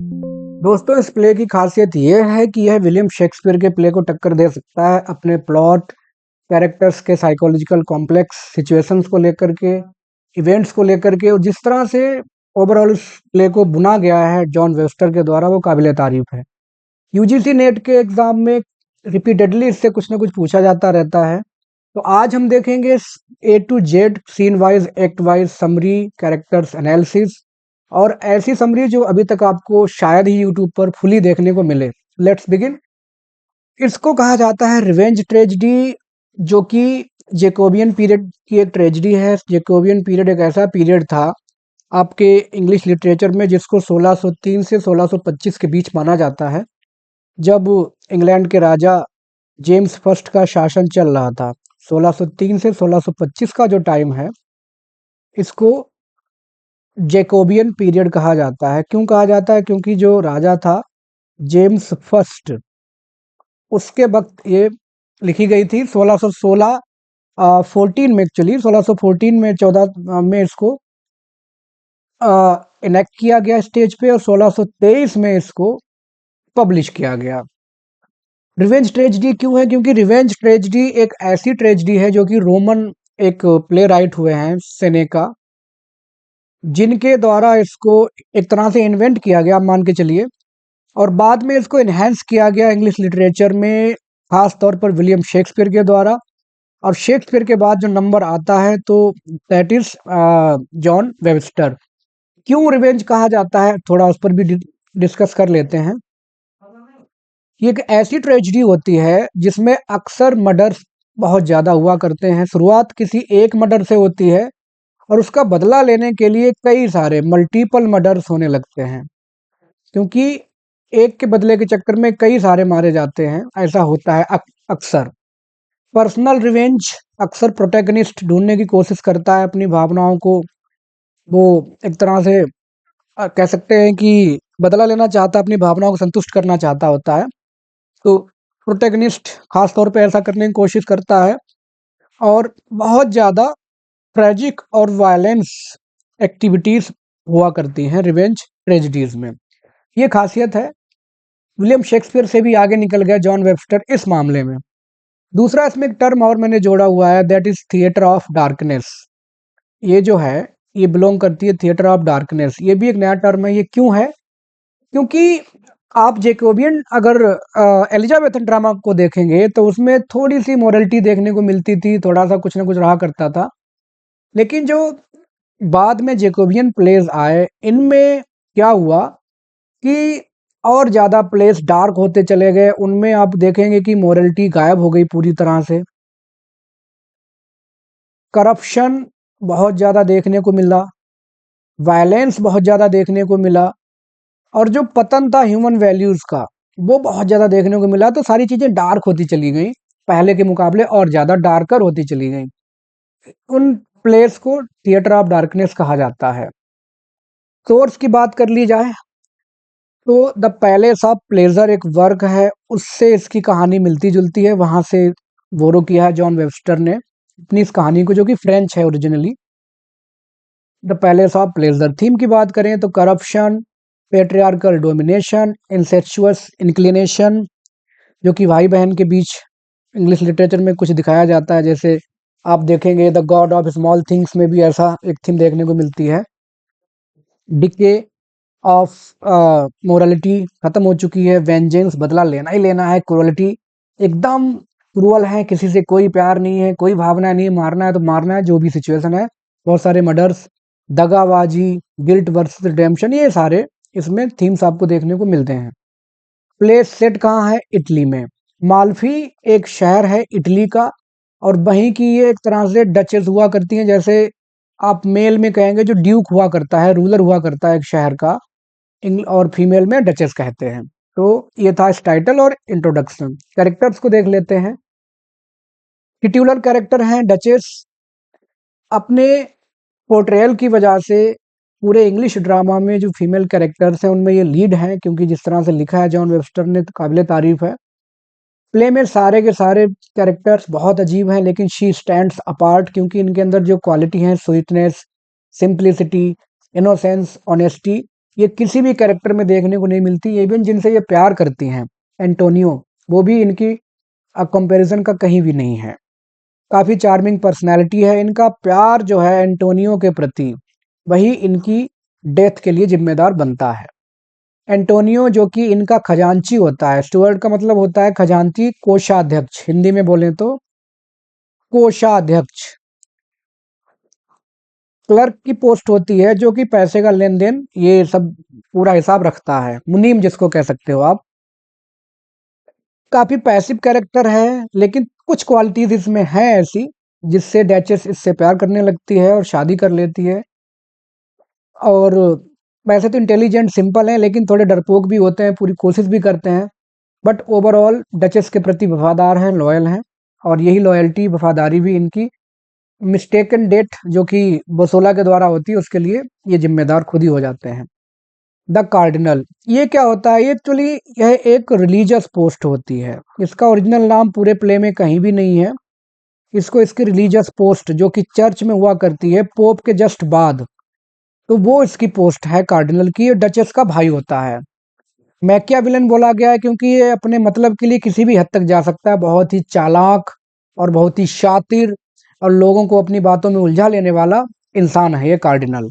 दोस्तों, इस प्ले की खासियत ये है कि यह विलियम शेक्सपियर के प्ले को टक्कर दे सकता है अपने प्लॉट, कैरेक्टर्स के साइकोलॉजिकल कॉम्प्लेक्स सिचुएशंस को लेकर के, इवेंट्स को लेकर के, और जिस तरह से ओवरऑल इस प्ले को बुना गया है जॉन वेबस्टर के द्वारा, वो काबिल तारीफ है। यूजीसी नेट के एग्जाम में रिपीटेडली इससे कुछ ना कुछ पूछा जाता रहता है। तो आज हम देखेंगे A to Z scene wise, act wise summary, characters analysis, और ऐसी समरी जो अभी तक आपको शायद ही यूट्यूब पर फुली देखने को मिले। Let's begin. इसको कहा जाता है रिवेंज ट्रेजिडी, जो कि जेकोबियन पीरियड की एक ट्रेजिडी है। जेकोबियन पीरियड एक ऐसा पीरियड था आपके इंग्लिश लिटरेचर में जिसको 1603 से 1625 के बीच माना जाता है, जब इंग्लैंड के राजा जेम्स फर्स्ट का शासन चल रहा था। 1603 से 1625 का जो टाइम है, इसको जेकोबियन पीरियड कहा जाता है। क्यों कहा जाता है? क्योंकि जो राजा था जेम्स फर्स्ट, उसके वक्त ये लिखी गई थी। 1616 14 में, एक्चुअली 1614 में 14 में इसको इनेक्ट किया गया स्टेज पे, और 1623 में इसको पब्लिश किया गया। रिवेंज ट्रेजिडी क्यों है? क्योंकि रिवेंज ट्रेजिडी एक ऐसी ट्रेजिडी है जो कि रोमन एक प्ले राइट हुए हैं सेनेका, जिनके द्वारा इसको एक तरह से इन्वेंट किया गया, मान के चलिए, और बाद में इसको इन्हेंस किया गया इंग्लिश लिटरेचर में, खास तौर पर विलियम शेक्सपियर के द्वारा। और शेक्सपियर के बाद जो नंबर आता है तो दैट इज जॉन वेबस्टर। क्यों रिवेंज कहा जाता है, थोड़ा उस पर भी डिस्कस कर लेते हैं। ये एक ऐसी ट्रेजिडी होती है जिसमें अक्सर मर्डर्स बहुत ज़्यादा हुआ करते हैं। शुरुआत किसी एक मर्डर से होती है और उसका बदला लेने के लिए कई सारे मल्टीपल मर्डर्स होने लगते हैं, क्योंकि एक के बदले के चक्कर में कई सारे मारे जाते हैं। ऐसा होता है अक्सर। पर्सनल रिवेंज अक्सर प्रोटैगनिस्ट ढूंढने की कोशिश करता है, अपनी भावनाओं को वो एक तरह से कह सकते हैं कि बदला लेना चाहता है, अपनी भावनाओं को संतुष्ट करना चाहता होता है। तो प्रोटैगनिस्ट खास तौर पे ऐसा करने की कोशिश करता है, और बहुत ज़्यादा ट्रेजिक और वायलेंस एक्टिविटीज़ हुआ करती हैं रिवेंज ट्रेजिडीज़ में। ये खासियत है। विलियम शेक्सपियर से भी आगे निकल गया जॉन वेबस्टर इस मामले में। दूसरा इसमें एक टर्म और मैंने जोड़ा हुआ है, that is theatre of darkness. ये जो है, ये बिलोंग करती है थिएटर ऑफ डार्कनेस। ये भी एक नया टर्म है। ये क्यों है? क्योंकि आप जेकोबियन अगर एलिजाबेथन ड्रामा को देखेंगे तो उसमें थोड़ी सी मोरलिटी देखने को मिलती थी, थोड़ा सा कुछ ना कुछ रहा करता था। लेकिन जो बाद में जेकोबियन प्लेज आए, इनमें क्या हुआ कि और ज़्यादा प्लेस डार्क होते चले गए। उनमें आप देखेंगे कि मोरलिटी गायब हो गई पूरी तरह से। करप्शन बहुत ज़्यादा देखने को मिला, वायलेंस बहुत ज़्यादा देखने को मिला, और जो पतन था ह्यूमन वैल्यूज़ का, वो बहुत ज़्यादा देखने को मिला। तो सारी चीज़ें डार्क होती चली गई, पहले के मुकाबले और ज़्यादा डार्कर होती चली गई। उन प्लेस को थिएटर ऑफ डार्कनेस कहा जाता है। सोर्स की बात कर ली जाए तो द पैलेस ऑफ प्लेजर एक वर्क है, उससे इसकी कहानी मिलती जुलती है। वहां से बोरो किया है जॉन वेबस्टर ने अपनी इस कहानी को, जो कि फ्रेंच है originally. The palace of pleasure theme की बात करें तो करप्शन, पेट्रियार्कल डोमिनेशन, इंसेक्सुअस इंक्लिनेशन, जो कि भाई बहन के बीच इंग्लिश लिटरेचर में कुछ दिखाया जाता है। जैसे आप देखेंगे the God of small things में भी ऐसा एक थीम देखने को मिलती है। डिके ऑफ मोरालिटी खत्म हो चुकी है, वेंजेंस बदला लेना ही लेना है, क्रूअलिटी एकदम क्रूअल है, किसी से कोई प्यार नहीं है, कोई भावना नहीं है, मारना है तो मारना है, जो भी सिचुएशन है। बहुत सारे मर्डर्स, दगाबाजी, गिल्ट वर्सेस रिडेम्पशन, ये सारे इसमें थीम्स आपको देखने को मिलते हैं। प्लेस सेट कहाँ है? इटली में। माल्फी एक शहर है इटली का, और वहीं की ये एक तरह से डचेस हुआ करती हैं। जैसे आप मेल में कहेंगे जो ड्यूक हुआ करता है, रूलर हुआ करता है एक शहर का, और फीमेल में डचेस कहते हैं। तो ये था इस टाइटल और इंट्रोडक्शन। कैरेक्टर्स को देख लेते हैं। टिट्यूलर कैरेक्टर हैं डचेस। अपने पोर्ट्रेयल की वजह से पूरे इंग्लिश ड्रामा में जो फीमेल कैरेक्टर्स हैं उनमें ये लीड हैं, क्योंकि जिस तरह से लिखा है जॉन वेबस्टर ने तो काबिल तारीफ है। प्ले में सारे के सारे कैरेक्टर्स बहुत अजीब हैं, लेकिन शी स्टैंड्स अपार्ट, क्योंकि इनके अंदर जो क्वालिटी है, स्वीटनेस, सिंप्लिसिटी, इनोसेंस, ऑनेस्टी, ये किसी भी कैरेक्टर में देखने को नहीं मिलती। इवन जिनसे ये प्यार करती हैं, एंटोनियो, वो भी इनकी कंपैरिजन का कहीं भी नहीं है। काफ़ी चार्मिंग पर्सनैलिटी है। इनका प्यार जो है एंटोनियो के प्रति, वही इनकी डेथ के लिए ज़िम्मेदार बनता है। एंटोनियो जो कि इनका खजांची होता है, स्टुअर्ट का मतलब होता है खजांची, कोषाध्यक्ष, हिंदी में बोलें तो कोषाध्यक्ष। क्लर्क की पोस्ट होती है जो कि पैसे का लेन-देन, ये सब पूरा हिसाब रखता है। मुनीम जिसको कह सकते हो आप। काफ़ी पैसिव कैरेक्टर है, लेकिन कुछ क्वालिटीज़ इसमें हैं ऐसी, जिससे डचेस इससे प्यार करने लगती है और शादी कर लेती है। और वैसे तो इंटेलिजेंट, सिंपल हैं, लेकिन थोड़े डरपोक भी होते हैं, पूरी कोशिश भी करते हैं। बट ओवरऑल डचेस के प्रति वफ़ादार हैं, लॉयल हैं, और यही लॉयल्टी, वफ़ादारी भी इनकी मिस्टेकन डेट जो कि बसोला के द्वारा होती है, उसके लिए ये ज़िम्मेदार खुद ही हो जाते हैं। द कार्डिनल, ये क्या होता है? ये एक्चुअली यह एक रिलीजियस पोस्ट होती है। इसका ओरिजिनल नाम पूरे प्ले में कहीं भी नहीं है। इसको इसकी रिलीजियस पोस्ट जो कि चर्च में हुआ करती है पोप के जस्ट बाद, तो वो इसकी पोस्ट है कार्डिनल की। ये डचेस का भाई होता है। मैकियावेलियन बोला गया है क्योंकि ये अपने मतलब के लिए किसी भी हद तक जा सकता है। बहुत ही चालाक और बहुत ही शातिर और लोगों को अपनी बातों में उलझा लेने वाला इंसान है ये कार्डिनल।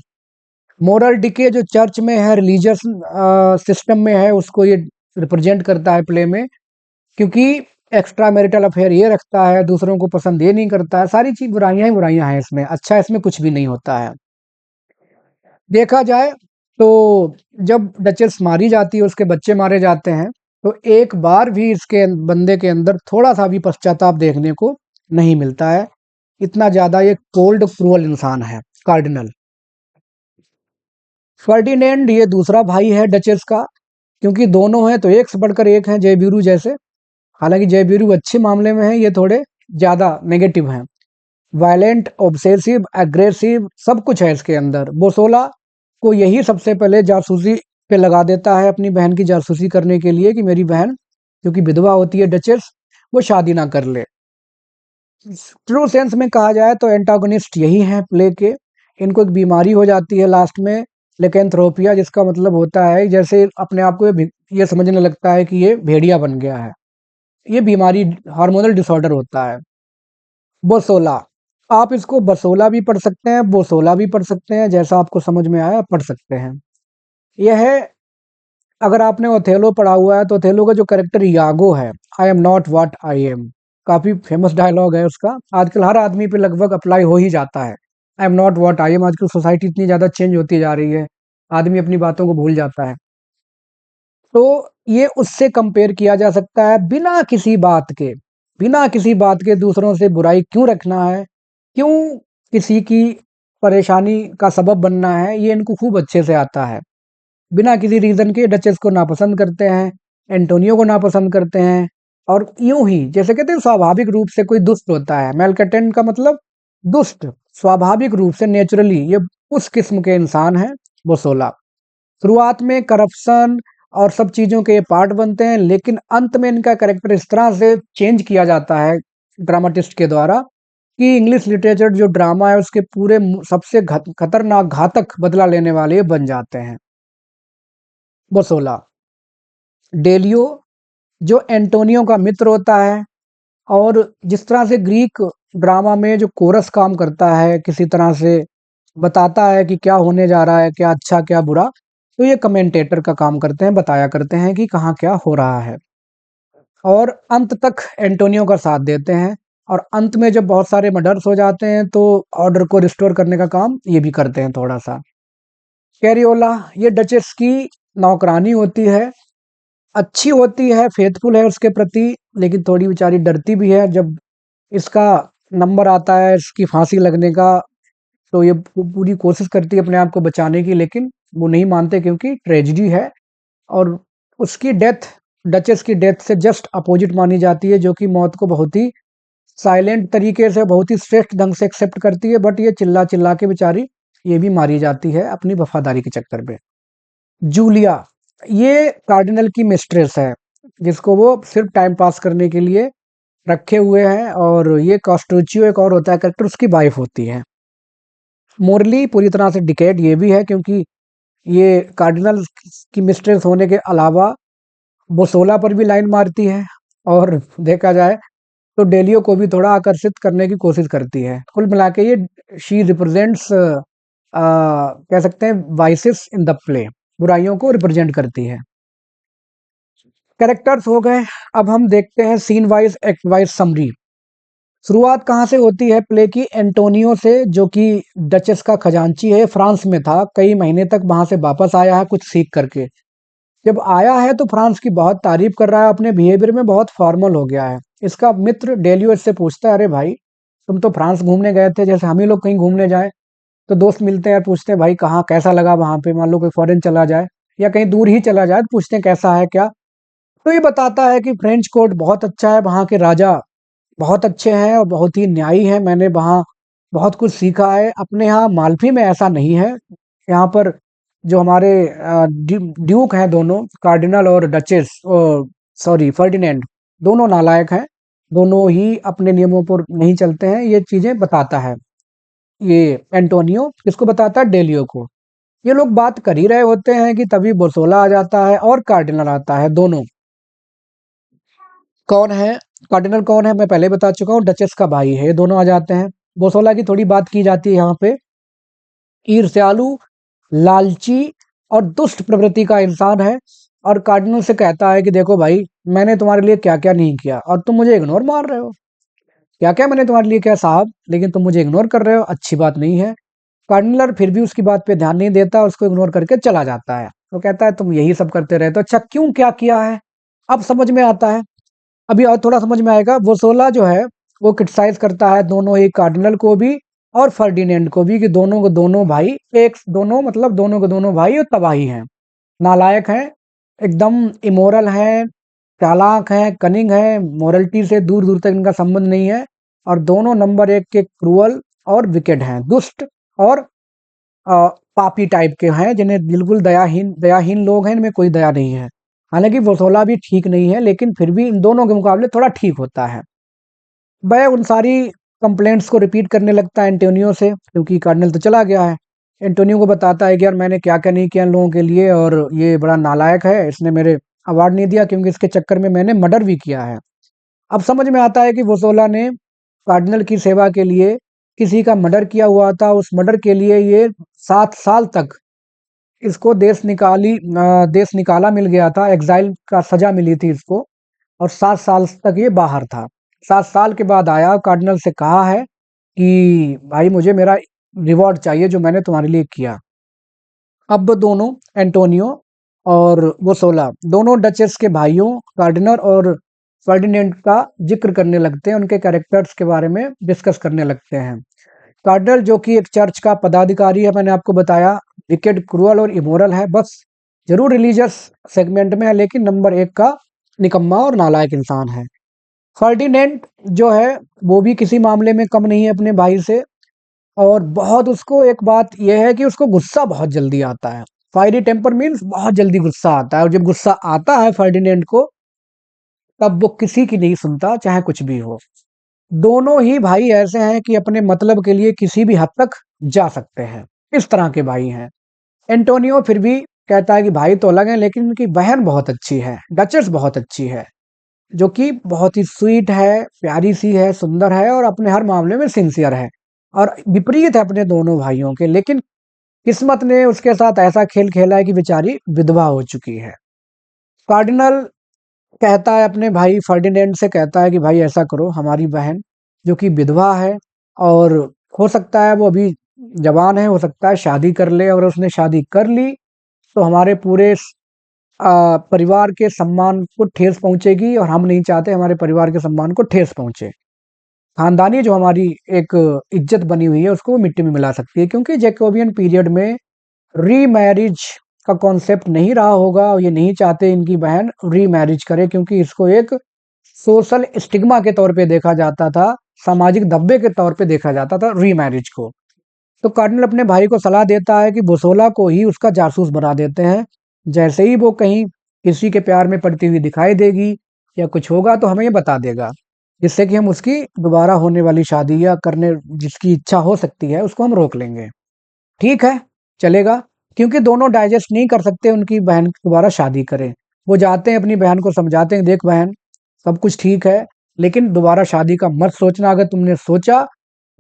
मोरल डिके जो चर्च में है, रिलीजियस सिस्टम में है, उसको ये रिप्रेजेंट करता है प्ले में। क्योंकि एक्स्ट्रा मैरिटल अफेयर ये रखता है, दूसरों को पसंद ये नहीं करता है, सारी चीज बुराइयां ही बुराइयां हैं इसमें, अच्छा इसमें कुछ भी नहीं होता है। देखा जाए तो जब डचेस मारी जाती है, उसके बच्चे मारे जाते हैं, तो एक बार भी इसके बंदे के अंदर थोड़ा सा भी पश्चाताप देखने को नहीं मिलता है। इतना ज्यादा ये कोल्ड क्रूअल इंसान है कार्डिनल। फर्डिनेंड ये दूसरा भाई है डचेस का। क्योंकि दोनों हैं तो एक से बढ़कर एक हैं, जय वीरू जैसे। हालांकि जय वीरू अच्छे मामले में है, ये थोड़े ज्यादा नेगेटिव हैं। वायलेंट, ऑब्सेसिव, एग्रेसिव, सब कुछ है इसके अंदर। बोसोला को यही सबसे पहले जासूसी पे लगा देता है, अपनी बहन की जासूसी करने के लिए, कि मेरी बहन क्योंकि विधवा होती है डचेस, वो शादी ना कर ले। ट्रू सेंस में कहा जाए तो एंटागोनिस्ट यही है प्ले के। इनको एक बीमारी हो जाती है लास्ट में, लेकेंथ्रोपिया, जिसका मतलब होता है जैसे अपने आप को ये समझने लगता है कि ये भेड़िया बन गया है। ये बीमारी हार्मोनल डिसऑर्डर होता है। बोसोला, आप इसको बसोला भी पढ़ सकते हैं, बोसोला भी पढ़ सकते हैं, जैसा आपको समझ में आया पढ़ सकते हैं। यह है, अगर आपने ओथेलो पढ़ा हुआ है तो ओथेलो का जो कैरेक्टर यागो है, I am not what I am, काफी फेमस डायलॉग है उसका। आजकल हर आदमी पे लगभग अप्लाई हो ही जाता है, I am not what I am. आजकल सोसाइटी इतनी ज्यादा चेंज होती जा रही है, आदमी अपनी बातों को भूल जाता है। तो ये उससे कंपेयर किया जा सकता है। बिना किसी बात के दूसरों से बुराई क्यों रखना है, क्यों किसी की परेशानी का सबब बनना है, ये इनको खूब अच्छे से आता है। बिना किसी रीजन के डचेस को नापसंद करते हैं, एंटोनियो को नापसंद करते हैं। और यूं ही जैसे कहते हैं स्वाभाविक रूप से कोई दुष्ट होता है, मेलकटेंट का मतलब दुष्ट, स्वाभाविक रूप से नेचुरली ये उस किस्म के इंसान है बोसोला। शुरुआत में करप्शन और सब चीजों के ये पार्ट बनते हैं, लेकिन अंत में इनका कैरेक्टर इस तरह से चेंज किया जाता है ड्रामाटिस्ट के द्वारा कि इंग्लिश लिटरेचर जो ड्रामा है उसके पूरे सबसे खतरनाक, घातक बदला लेने वाले ये बन जाते हैं। बोसोला, डेलियो जो एंटोनियो का मित्र होता है, और जिस तरह से ग्रीक ड्रामा में जो कोरस काम करता है, किसी तरह से बताता है कि क्या होने जा रहा है, क्या अच्छा क्या बुरा, तो ये कमेंटेटर का काम करते हैं, बताया करते हैं कि कहाँ क्या हो रहा है। और अंत तक एंटोनियो का साथ देते हैं, और अंत में जब बहुत सारे मर्डर्स हो जाते हैं तो ऑर्डर को रिस्टोर करने का काम ये भी करते हैं थोड़ा सा। कैरियोला, ये डचेस की नौकरानी होती है, अच्छी होती है, फेथफुल है उसके प्रति, लेकिन थोड़ी बेचारी डरती भी है। जब इसका नंबर आता है इसकी फांसी लगने का, तो ये पूरी कोशिश करती है अपने आप को बचाने की, लेकिन वो नहीं मानते क्योंकि ट्रेजिडी है। और उसकी डेथ, डचेस की डेथ से जस्ट अपोजिट मानी जाती है, जो कि मौत को बहुत ही साइलेंट तरीके से, बहुत ही श्रेष्ठ ढंग से एक्सेप्ट करती है। बट ये चिल्ला चिल्ला के बेचारी ये भी मारी जाती है अपनी वफादारी के चक्कर में। जूलिया, ये कार्डिनल की मिस्ट्रेस है, जिसको वो सिर्फ टाइम पास करने के लिए रखे हुए हैं। और ये कॉस्टोचियो एक और होता है कैरेक्टर, उसकी वाइफ होती है। मोरली पूरी तरह से डिकेड ये भी है, क्योंकि ये कार्डिनल की मिस्ट्रेस होने के अलावा बोसोला पर भी लाइन मारती है, और देखा जाए तो डेलियो को भी थोड़ा आकर्षित करने की कोशिश करती है। कुल मिला के ये शी रिप्रेजेंट्स, कह सकते हैं, वाइसेस इन द प्ले, बुराइयों को रिप्रेजेंट करती है। कैरेक्टर्स हो गए। अब हम देखते हैं scene wise act wise summary. शुरुआत कहाँ से होती है प्ले की? एंटोनियो से, जो कि डचेस का खजांची है, फ्रांस में था, कई महीने तक वहां से वापस आया है कुछ सीख करके। जब आया है तो फ्रांस की बहुत तारीफ कर रहा है, अपने बिहेवियर में बहुत फॉर्मल हो गया है। इसका मित्र डेलियो इससे पूछता है, अरे भाई तुम तो फ्रांस घूमने गए थे, जैसे हम ही लोग कहीं घूमने जाए। तो दोस्त मिलते हैं, पूछते हैं भाई कहाँ कैसा लगा वहां पे, मान लो कोई फॉरेन चला जाए या कहीं दूर ही चला जाए, तो पूछते हैं कैसा है क्या। तो ये बताता है कि फ्रेंच कोर्ट बहुत अच्छा है, वहाँ के राजा बहुत अच्छे हैं और बहुत ही न्यायी हैं, मैंने वहाँ बहुत कुछ सीखा है। अपने यहाँ माल्फी में ऐसा नहीं है। यहाँ पर जो हमारे ड्यूक हैं, दोनों कार्डिनल और डचेस, सॉरी फर्डिनेंड, दोनों नालायक हैं, दोनों ही अपने नियमों पर नहीं चलते हैं। ये चीजें बताता है ये एंटोनियो। किसको बताता है? डेलियो को। ये लोग बात कर ही रहे होते हैं कि तभी बोसोला आ जाता है और कार्डिनल आता है। दोनों कौन है? कार्डिनल कौन है मैं पहले बता चुका हूँ, डचेस का भाई है। ये दोनों आ जाते हैं। बोसोला की थोड़ी बात की जाती है यहाँ पे। ईर्ष्यालु, लालची और दुष्ट प्रवृत्ति का इंसान है, और कार्डिनल से कहता है कि देखो भाई, मैंने तुम्हारे लिए क्या क्या नहीं किया और तुम मुझे इग्नोर मार रहे हो। क्या क्या मैंने तुम्हारे लिए किया साहब, लेकिन तुम मुझे इग्नोर कर रहे हो, अच्छी बात नहीं है। कार्डिनल फिर भी उसकी बात पे ध्यान नहीं देता, उसको इग्नोर करके चला जाता है। वो कहता है तुम यही सब करते रहे तो अच्छा क्यों, क्या किया है? अब समझ में आता है। अभी और थोड़ा समझ में आएगा। वोसोला जो है वो क्रिटिसाइज करता है दोनों ही, कार्डिनल को भी और फर्डिनेंड को भी, कि दोनों को दोनों भाई एक, दोनों मतलब दोनों को दोनों भाई और तबाही हैं, नालायक हैं, एकदम इमोरल हैं, चालाक हैं, कनिंग हैं, मोरलिटी से दूर दूर तक इनका संबंध नहीं है, और दोनों नंबर एक के क्रूअल और विकेट हैं, दुष्ट और पापी टाइप के हैं, जिन्हें बिल्कुल दयाहीन दयाहीन लोग हैं, इनमें कोई दया नहीं है। हालांकि वोसोला भी ठीक नहीं है, लेकिन फिर भी इन दोनों के मुकाबले थोड़ा ठीक होता है। वह उन सारी कंप्लेंट्स को रिपीट करने लगता है एंटोनियो से, क्योंकि कार्डिनल तो चला गया है। एंटोनियो को बताता है कि यार मैंने क्या क्या नहीं किया इन लोगों के लिए, और ये बड़ा नालायक है, इसने मेरे अवार्ड नहीं दिया क्योंकि इसके चक्कर में मैंने मर्डर भी किया है। अब समझ में आता है कि वोसोला ने कार्डिनल की सेवा के लिए किसी का मर्डर किया हुआ था। उस मर्डर के लिए ये 7 साल तक इसको देश निकाला मिल गया था, एग्जाइल का सजा मिली थी इसको, और 7 साल तक ये बाहर था। 7 साल के बाद आया, कार्डिनल से कहा है कि भाई मुझे मेरा रिवॉर्ड चाहिए जो मैंने तुम्हारे लिए किया। अब दोनों, एंटोनियो और वोसोला, दोनों डचेस के भाइयों कार्डिनल और फर्डिनेंड का जिक्र करने लगते हैं, उनके कैरेक्टर्स के बारे में डिस्कस करने लगते हैं। कार्डिनल जो कि एक चर्च का पदाधिकारी है, मैंने आपको बताया, विकेट, क्रूअल और इमोरल है, बस जरूर रिलीजियस सेगमेंट में है, लेकिन नंबर एक का निकम्मा और नालायक इंसान है। फर्डिनेंड जो है वो भी किसी मामले में कम नहीं है अपने भाई से, और बहुत उसको एक बात यह है कि उसको गुस्सा बहुत जल्दी आता है। फायरी टेम्पर मीन्स बहुत जल्दी गुस्सा आता है, और जब गुस्सा आता है फर्डिनेंड को, तब वो किसी की नहीं सुनता, चाहे कुछ भी हो। दोनों ही भाई ऐसे हैं कि अपने मतलब के लिए किसी भी हद तक जा सकते हैं, इस तरह के भाई हैं। एंटोनियो फिर भी कहता है कि भाई तो अलग है, लेकिन उनकी बहन बहुत अच्छी है, डचेस बहुत अच्छी है, जो कि बहुत ही स्वीट है, प्यारी सी है, सुंदर है, और अपने हर मामले में सिंसियर है। और विपरीत है अपने दोनों भाइयों के, लेकिन किस्मत ने उसके साथ ऐसा खेल खेला है कि बेचारी विधवा हो चुकी है। कार्डिनल कहता है अपने भाई फर्डिनेंड से, कहता है कि भाई ऐसा करो, हमारी बहन जो कि विधवा है, और हो सकता है वो अभी जवान है, हो सकता है शादी कर ले, और उसने शादी कर ली तो हमारे पूरे परिवार के सम्मान को ठेस पहुंचेगी, और हम नहीं चाहते हमारे परिवार के सम्मान को ठेस पहुंचे। खानदानी जो हमारी एक इज्जत बनी हुई है उसको वो मिट्टी में मिला सकती है, क्योंकि जैकोबियन पीरियड में रीमैरिज का कॉन्सेप्ट नहीं रहा होगा, और ये नहीं चाहते इनकी बहन रीमैरिज करे, क्योंकि इसको एक सोशल स्टिग्मा के तौर पे देखा जाता था, सामाजिक दब्बे के तौर पे देखा जाता था रीमैरिज को। तो कार्डिनल अपने भाई को सलाह देता है कि बुसोला को ही उसका जासूस बना देते हैं। जैसे ही वो कहीं किसी के प्यार में पड़ती हुई दिखाई देगी या कुछ होगा तो हमें ये बता देगा, जिससे कि हम उसकी दोबारा होने वाली शादी या करने जिसकी इच्छा हो सकती है उसको हम रोक लेंगे। ठीक है, चलेगा। क्योंकि दोनों डाइजेस्ट नहीं कर सकते उनकी बहन दोबारा शादी करें। वो जाते हैं अपनी बहन को समझाते हैं, देख बहन सब कुछ ठीक है, लेकिन दोबारा शादी का मत सोचना। अगर तुमने सोचा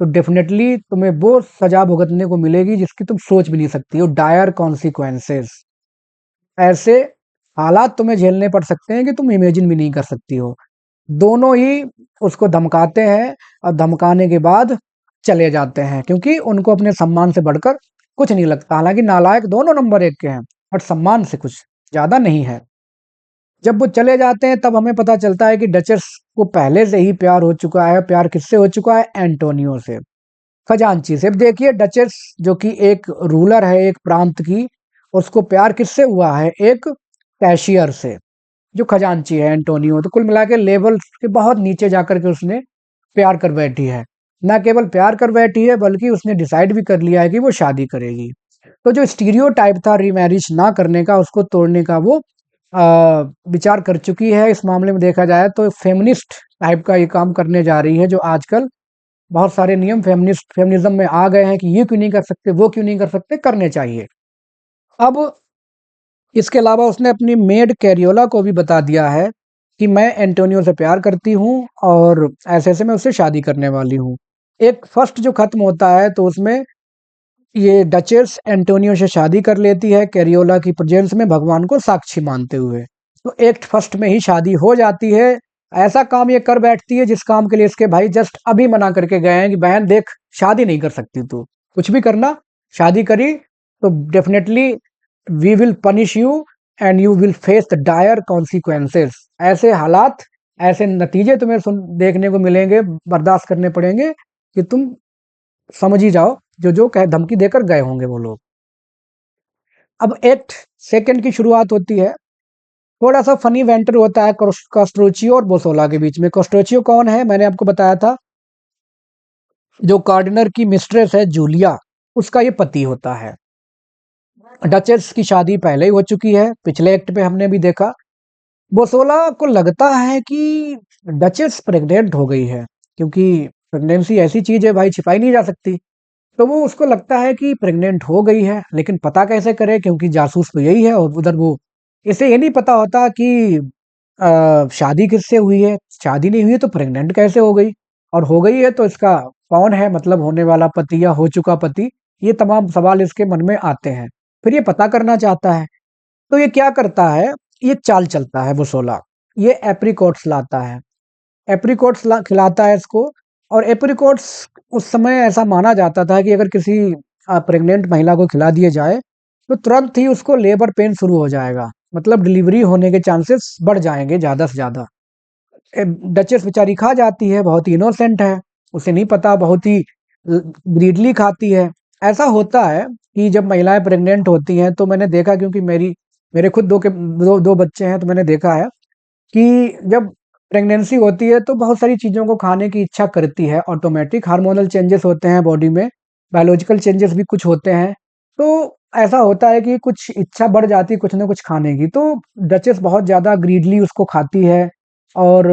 तो डेफिनेटली तुम्हें वो सजा भुगतने को मिलेगी जिसकी तुम सोच भी नहीं सकती हो। डायर कॉन्सिक्वेंसेस, ऐसे हालात तुम्हें झेलने पड़ सकते हैं कि तुम इमेजिन भी नहीं कर सकती हो। दोनों ही उसको धमकाते हैं और धमकाने के बाद चले जाते हैं, क्योंकि उनको अपने सम्मान से बढ़कर कुछ नहीं लगता। हालांकि नालायक दोनों नंबर एक के हैं, बट सम्मान से कुछ ज्यादा नहीं है। जब वो चले जाते हैं तब हमें पता चलता है कि डचेस को पहले से ही प्यार हो चुका है। प्यार किससे हो चुका है? एंटोनियो से, खजांची से। अब देखिए, डचेस जो कि एक रूलर है एक प्रांत की, उसको प्यार किससे हुआ है? एक कैशियर से, जो खजांची है एंटोनियो। तो कुल मिला के लेवल के बहुत नीचे जाकर के उसने प्यार कर बैठी है। ना केवल प्यार कर बैठी है, बल्कि उसने डिसाइड भी कर लिया है कि वो शादी करेगी। तो जो स्टीरियोटाइप था रीमैरिज ना करने का, उसको तोड़ने का वो विचार कर चुकी है। इस मामले में देखा जाए तो फेमिनिस्ट टाइप का ये काम करने जा रही है, जो आजकल बहुत सारे नियम फेमिनिज्म में आ गए हैं कि ये क्यों नहीं कर सकते, वो क्यों नहीं कर सकते, करने चाहिए। अब इसके अलावा उसने अपनी मेड कैरियोला को भी बता दिया है कि मैं एंटोनियो से प्यार करती हूँ और ऐसे ऐसे मैं उससे शादी करने वाली हूँ। एक फर्स्ट जो खत्म होता है तो उसमें ये डचेस एंटोनियो से शादी कर लेती है कैरियोला की प्रेजेंस में, भगवान को साक्षी मानते हुए। तो एक्ट फर्स्ट में ही शादी हो जाती है। ऐसा काम ये कर बैठती है जिस काम के लिए इसके भाई जस्ट अभी मना करके गए हैं कि बहन देख, शादी नहीं कर सकती तू, कुछ भी करना, शादी करी तो definitely we will punish you and you will face the dire consequences. ऐसे हालात, ऐसे नतीजे तुम्हें देखने को मिलेंगे, बर्दाश्त करने पड़ेंगे कि तुम समझ ही जाओ, जो जो कह धमकी देकर गए होंगे वो लोग। अब एक्ट सेकंड की शुरुआत होती है। थोड़ा सा फनी वेंटर होता है कॉस्ट्रोचियो और बोसोला के बीच में। कॉस्ट्रोचियो कौन है? मैंने आपको बताया था, जो कार्डिनर की मिस्ट्रेस है जूलिया, उसका ये पति होता है। डचेस की शादी पहले ही हो चुकी है, पिछले एक्ट पे हमने भी देखा। बोसोला को लगता है कि डचेस प्रेग्नेंट हो गई है, क्योंकि प्रेगनेंसी ऐसी चीज है भाई, छिपाई नहीं जा सकती। तो वो उसको लगता है कि प्रेग्नेंट हो गई है, लेकिन पता कैसे करे, क्योंकि जासूस तो यही है। और उधर वो, इसे ये नहीं पता होता कि शादी किससे हुई है। शादी नहीं हुई है तो प्रेग्नेंट कैसे हो गई, और हो गई है तो इसका कौन है, मतलब होने वाला पति या हो चुका पति। ये तमाम सवाल इसके मन में आते हैं। फिर ये पता करना चाहता है, तो ये क्या करता है, ये चाल चलता है बुसोला। ये एप्रिकॉट्स लाता है, एप्रिकॉट्स खिलाता है इसको। और एप्रिकॉट्स उस समय ऐसा माना जाता था कि अगर किसी प्रेग्नेंट महिला को खिला दिए जाए तो तुरंत ही उसको लेबर पेन शुरू हो जाएगा, मतलब डिलीवरी होने के चांसेस बढ़ जाएंगे ज़्यादा से ज़्यादा। डचेस बेचारी खा जाती है, बहुत ही इनोसेंट है, उसे नहीं पता, बहुत ही ग्रीडली खाती है। ऐसा होता है कि जब महिलाएं प्रेग्नेंट होती हैं, तो मैंने देखा, क्योंकि मेरे खुद दो बच्चे हैं, तो मैंने देखा है कि जब प्रेगनेंसी होती है तो बहुत सारी चीज़ों को खाने की इच्छा करती है। ऑटोमेटिक हार्मोनल चेंजेस होते हैं बॉडी में, बायोलॉजिकल चेंजेस भी कुछ होते हैं। तो ऐसा होता है कि कुछ इच्छा बढ़ जाती है कुछ ना कुछ खाने की। तो डचेस बहुत ज़्यादा ग्रीडली उसको खाती है, और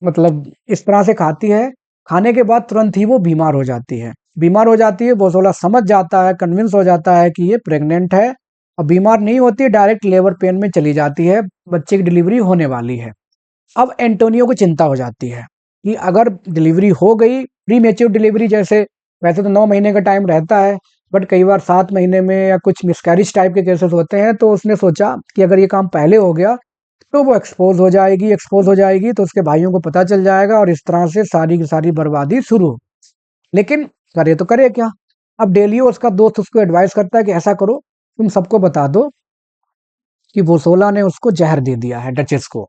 मतलब इस तरह से खाती है। खाने के बाद तुरंत ही वो बीमार हो जाती है। बीमार हो जाती है, बोसोला समझ जाता है, कन्विंस हो जाता है कि ये प्रेग्नेंट है। और बीमार नहीं होती, डायरेक्ट लेबर पेन में चली जाती है, बच्चे की डिलीवरी होने वाली है। अब एंटोनियो को चिंता हो जाती है कि अगर डिलीवरी हो गई, प्री मेच्योर डिलीवरी, जैसे वैसे तो 9 महीने का टाइम रहता है, बट कई बार 7 महीने में या कुछ मिसकैरेज टाइप के केसेस होते हैं। तो उसने सोचा कि अगर ये काम पहले हो गया तो वो एक्सपोज हो जाएगी, तो उसके भाइयों को पता चल जाएगा और इस तरह से सारी की सारी बर्बादी शुरू। लेकिन करे तो करे क्या? अब डेलियो उसका दोस्त उसको एडवाइस करता है कि ऐसा करो, तुम सबको बता दो कि वोसोला ने उसको जहर दे दिया है, डचेस को,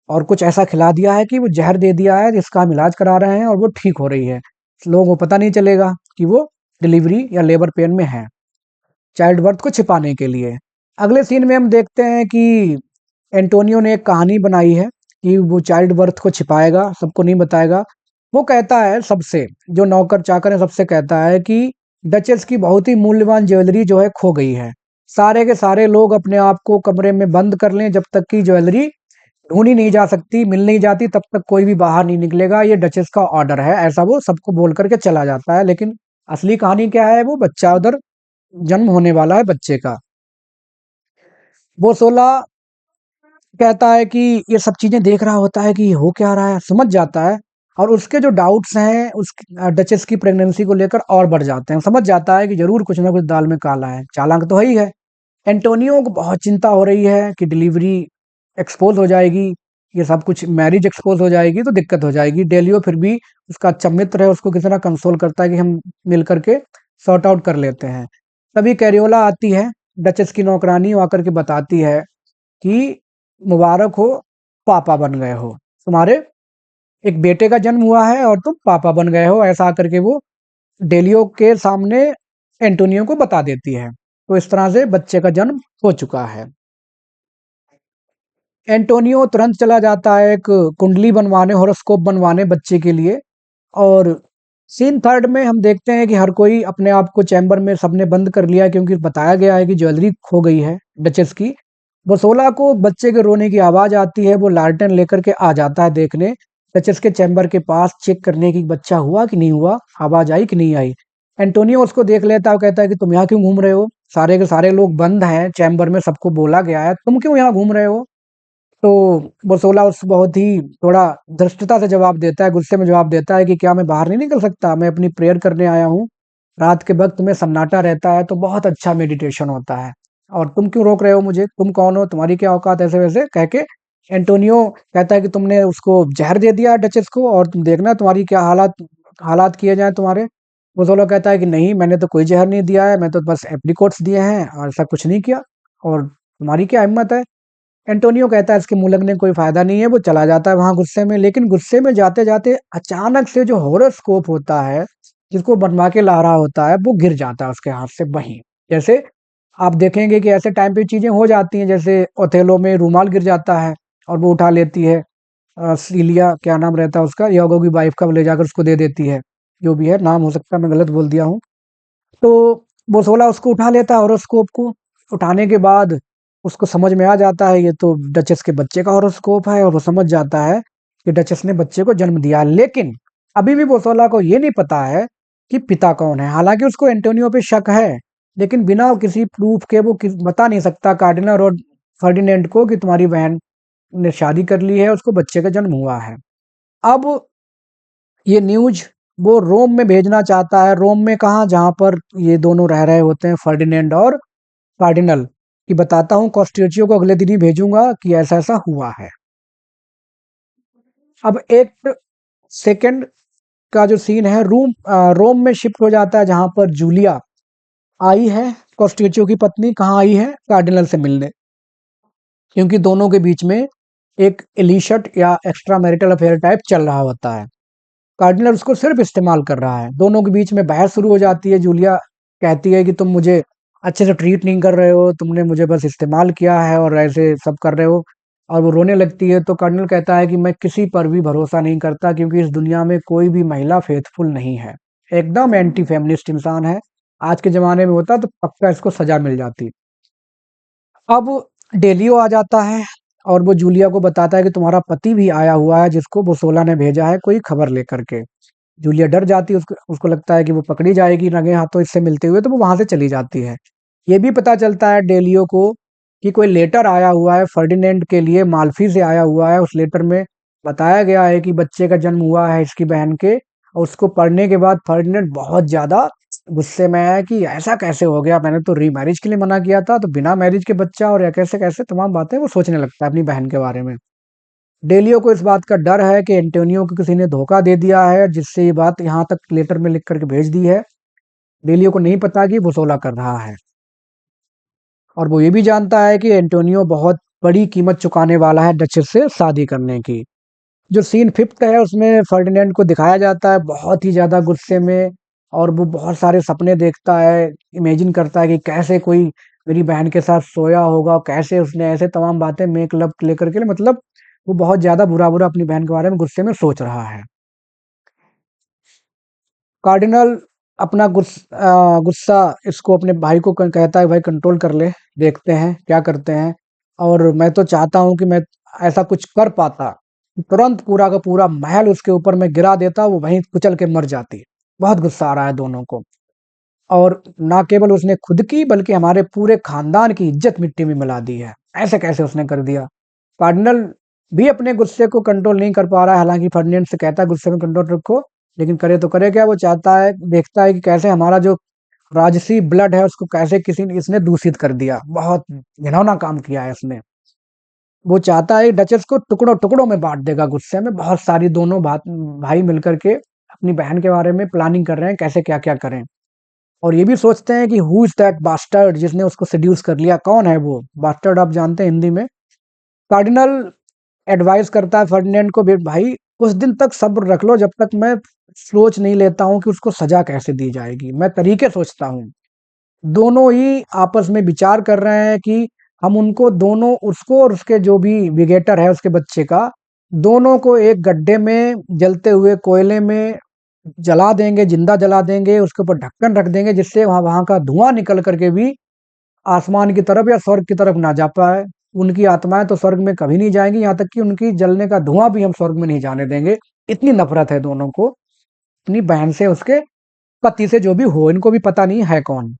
और कुछ ऐसा खिला दिया है कि वो जहर दे दिया है जिसका हम इलाज करा रहे हैं और वो ठीक हो रही है। लोगों को पता नहीं चलेगा कि वो डिलीवरी या लेबर पेन में है, चाइल्ड बर्थ को छिपाने के लिए। अगले सीन में हम देखते हैं कि एंटोनियो ने एक कहानी बनाई है कि वो चाइल्ड बर्थ को छिपाएगा, सबको नहीं बताएगा। वो कहता है सबसे, जो नौकर चाकर है सबसे कहता है कि डचेस की बहुत ही मूल्यवान ज्वेलरी जो है खो गई है। सारे के सारे लोग अपने आप को कमरे में बंद कर लें, जब तक कि ज्वेलरी ढूंढी नहीं जा सकती, मिल नहीं जाती, तब तक कोई भी बाहर नहीं निकलेगा, ये डचेस का ऑर्डर है। ऐसा वो सबको बोल करके चला जाता है। लेकिन असली कहानी क्या है, वो बच्चा उधर जन्म होने वाला है बच्चे का। वो 16 कहता है कि ये सब चीजें देख रहा होता है कि ये हो क्या रहा है, समझ जाता है। और उसके जो डाउट्स हैं उस डचेस की प्रेगनेंसी को लेकर और बढ़ जाते हैं। समझ जाता है कि जरूर कुछ ना कुछ दाल में काला है, चालाक तो है ही है। एंटोनियो को बहुत चिंता हो रही है कि डिलीवरी एक्सपोज हो जाएगी, ये सब कुछ मैरिज एक्सपोज हो जाएगी तो दिक्कत हो जाएगी। डेलियो फिर भी उसका अच्छा मित्र है, उसको किसी तरह कंसोल करता है कि हम मिल करके सॉर्ट आउट कर लेते हैं। तभी कैरियोला आती है, डचेस की नौकरानी, वो आकर के बताती है कि मुबारक हो, पापा बन गए हो, तुम्हारे एक बेटे का जन्म हुआ है और तुम पापा बन गए हो, ऐसा आकर के वो डेलियो के सामने एंटोनियो को बता देती है। तो इस तरह से बच्चे का जन्म हो चुका है। एंटोनियो तुरंत चला जाता है एक कुंडली बनवाने, हॉरोस्कोप बनवाने बच्चे के लिए। और सीन थर्ड में हम देखते हैं कि हर कोई अपने आप को चैम्बर में सबने बंद कर लिया, क्योंकि बताया गया है कि ज्वेलरी खो गई है डचेस की। बसोला को बच्चे के रोने की आवाज आती है, वो लालटेन लेकर के आ जाता है देखने डचेस के चैम्बर के पास, चेक करने की बच्चा हुआ कि नहीं हुआ, आवाज आई कि नहीं आई। एंटोनियो उसको देख लेता है, वो कहता है कि तुम यहाँ क्यों घूम रहे हो, सारे के सारे लोग बंद हैं चैम्बर में, सबको बोला गया है, तुम क्यों यहाँ घूम रहे हो। तो बरसोला उस बहुत ही थोड़ा धृष्टता से जवाब देता है, गुस्से में जवाब देता है कि क्या मैं बाहर नहीं निकल सकता, मैं अपनी प्रेयर करने आया हूँ। रात के वक्त में सन्नाटा रहता है तो बहुत अच्छा मेडिटेशन होता है, और तुम क्यों रोक रहे हो मुझे, तुम कौन हो, तुम्हारी क्या औकात, ऐसे वैसे कह के एंटोनियो कहता है कि तुमने उसको जहर दे दिया डचेस को, और तुम देखना तुम्हारी क्या हालात हालात किए जाए तुम्हारे। बरसोला कहता है कि नहीं, मैंने तो कोई जहर नहीं दिया है, मैं तो बस एप्रिकॉट्स दिए हैं और ऐसा कुछ नहीं किया, और तुम्हारी क्या हिम्मत है। एंटोनियो कहता है इसके मुंह लगने का कोई फायदा नहीं है, वो चला जाता है वहां गुस्से में। लेकिन गुस्से में जाते जाते अचानक से जो हॉरोस्कोप होता है जिसको बनवा के ला रहा होता है, वो गिर जाता है उसके हाथ से वहीं। जैसे आप देखेंगे कि ऐसे टाइम पे चीजें हो जाती हैं, जैसे ओथेलो में रूमाल गिर जाता है और वो उठा लेती है, सीलिया क्या नाम रहता है उसका, यागो की वाइफ का, वो ले जाकर उसको दे देती है। जो भी है नाम, हो सकता है मैं गलत बोल दिया हूँ। तो बोसोला उसको उठा लेता है हॉरोस्कोप को। उठाने के बाद उसको समझ में आ जाता है ये तो डचेस के बच्चे का हॉरोस्कोप है, और वो समझ जाता है कि डचेस ने बच्चे को जन्म दिया। लेकिन अभी भी बोसोला को ये नहीं पता है कि पिता कौन है। हालांकि उसको एंटोनियो पे शक है, लेकिन बिना किसी प्रूफ के वो बता नहीं सकता कार्डिनल और फर्डिनेंड को कि तुम्हारी बहन ने शादी कर ली है, उसको बच्चे का जन्म हुआ है। अब ये न्यूज वो रोम में भेजना चाहता है। रोम में कहाँ, जहां पर ये दोनों रह रहे होते हैं, फर्डिनेंड और कार्डिनल, कि बताता हूँ कॉस्टियोचियो को अगले दिन ही भेजूंगा कि ऐसा ऐसा हुआ है। अब एक सेकंड का जो सीन है, रोम में शिफ्ट हो जाता है, जहां पर जूलिया आई है, कॉस्टियोचियो की पत्नी, कहाँ आई है, कार्डिनल से मिलने। क्योंकि दोनों के बीच में एक इलिशट या एक्स्ट्रा मैरिटल अफेयर टाइप चल रहा होता है। कार्डिनल उसको सिर्फ इस्तेमाल कर रहा है। दोनों के बीच में बहस शुरू हो जाती है। जूलिया कहती है कि तुम मुझे अच्छे से ट्रीट नहीं कर रहे हो, तुमने मुझे बस इस्तेमाल किया है और ऐसे सब कर रहे हो। और वो रोने लगती है। तो कार्डिनल कहता है कि मैं किसी पर भी भरोसा नहीं करता, क्योंकि इस दुनिया में कोई भी महिला फेथफुल नहीं है, एकदम एंटी फेमिनिस्ट इंसान है। आज के जमाने में होता तो पक्का इसको सजा मिल जाती। अब डेलियो आ जाता है और वो जूलिया को बताता है कि तुम्हारा पति भी आया हुआ है, जिसको बोसोला ने भेजा है कोई खबर लेकर के। जूलिया डर जाती है, उसको उसको लगता है कि वो पकड़ी जाएगी रंगे हाथों इससे मिलते हुए, तो वो वहां से चली जाती है। ये भी पता चलता है डेलियो को कि कोई लेटर आया हुआ है फर्डिनेंड के लिए, माल्फी से आया हुआ है। उस लेटर में बताया गया है कि बच्चे का जन्म हुआ है इसकी बहन के। और उसको पढ़ने के बाद फर्डिनेंड बहुत ज्यादा गुस्से में है कि ऐसा कैसे हो गया, मैंने तो रीमैरिज के लिए मना किया था, तो बिना मैरिज के बच्चा, और या कैसे कैसे तमाम बातें वो सोचने लगता है अपनी बहन के बारे में। डेलियो को इस बात का डर है कि एंटोनियो को किसी ने धोखा दे दिया है, जिससे ये बात यहाँ तक लेटर में लिख करके भेज दी है। डेलियो को नहीं पता कि वसोला कर रहा है। और वो ये भी जानता है कि एंटोनियो बहुत बड़ी कीमत चुकाने वाला है डचेस से शादी करने की। जो सीन फिफ्थ है उसमें फर्डिनेंड को दिखाया जाता है बहुत ही ज्यादा गुस्से में, और वो बहुत सारे सपने देखता है, इमेजिन करता है कि कैसे कोई मेरी बहन के साथ सोया होगा, कैसे उसने ऐसे तमाम बातें मेक लव लेकर के, मतलब वो बहुत ज्यादा बुरा बुरा अपनी बहन के बारे में गुस्से में सोच रहा है। कार्डिनल अपना गुस्सा इसको अपने भाई को कहता है, भाई कंट्रोल कर ले, देखते हैं क्या करते हैं। और मैं तो चाहता हूं कि मैं ऐसा कुछ कर पाता, तुरंत पूरा का पूरा महल उसके ऊपर मैं गिरा देता, वो वहीं कुचल के मर जाती। बहुत गुस्सा आ रहा है दोनों को। और ना केवल उसने खुद की बल्कि हमारे पूरे खानदान की इज्जत मिट्टी में मिला दी है। ऐसे कैसे उसने कर दिया? कार्डिनल भी अपने गुस्से को कंट्रोल नहीं कर पा रहा है, हालांकि फर्डिनेंड से कहता है गुस्से में कंट्रोल रखो, लेकिन करे तो करे क्या? वो चाहता है, देखता है कि कैसे हमारा जो राजसी ब्लड है उसको कैसे किसी ने इसने दूषित कर दिया। बहुत घिनौना काम किया है इसने। वो चाहता है डचेस को टुकड़ों टुकड़ों में बांट देगा गुस्से में। बहुत सारी दोनों भाई मिलकर के अपनी बहन के बारे में प्लानिंग कर रहे हैं, कैसे क्या क्या करें। और ये भी सोचते हैं कि हु इज दैट बास्टर्ड जिसने उसको सेड्यूस कर लिया, कौन है वो बास्टर्ड? आप जानते हैं हिंदी में। कार्डिनल एडवाइस करता है फर्डिनेंड को, भाई कुछ दिन तक सब्र रख लो, जब तक मैं सोच नहीं लेता हूं कि उसको सजा कैसे दी जाएगी। मैं तरीके सोचता हूँ। दोनों ही आपस में विचार कर रहे हैं कि हम उनको दोनों, उसको और उसके जो भी विगेटर है उसके बच्चे का, दोनों को एक गड्ढे में जलते हुए कोयले में जला देंगे, जिंदा जला देंगे, उसके ऊपर ढक्कन रख देंगे, जिससे वहां वहां का धुआं निकल करके भी आसमान की तरफ या स्वर्ग की तरफ ना जा पाए। उनकी आत्माएं तो स्वर्ग में कभी नहीं जाएंगी, यहाँ तक कि उनकी जलने का धुआं भी हम स्वर्ग में नहीं जाने देंगे। इतनी नफरत है दोनों को, अपनी बहन से, उसके पति से, जो भी हो, इनको भी पता नहीं है कौन।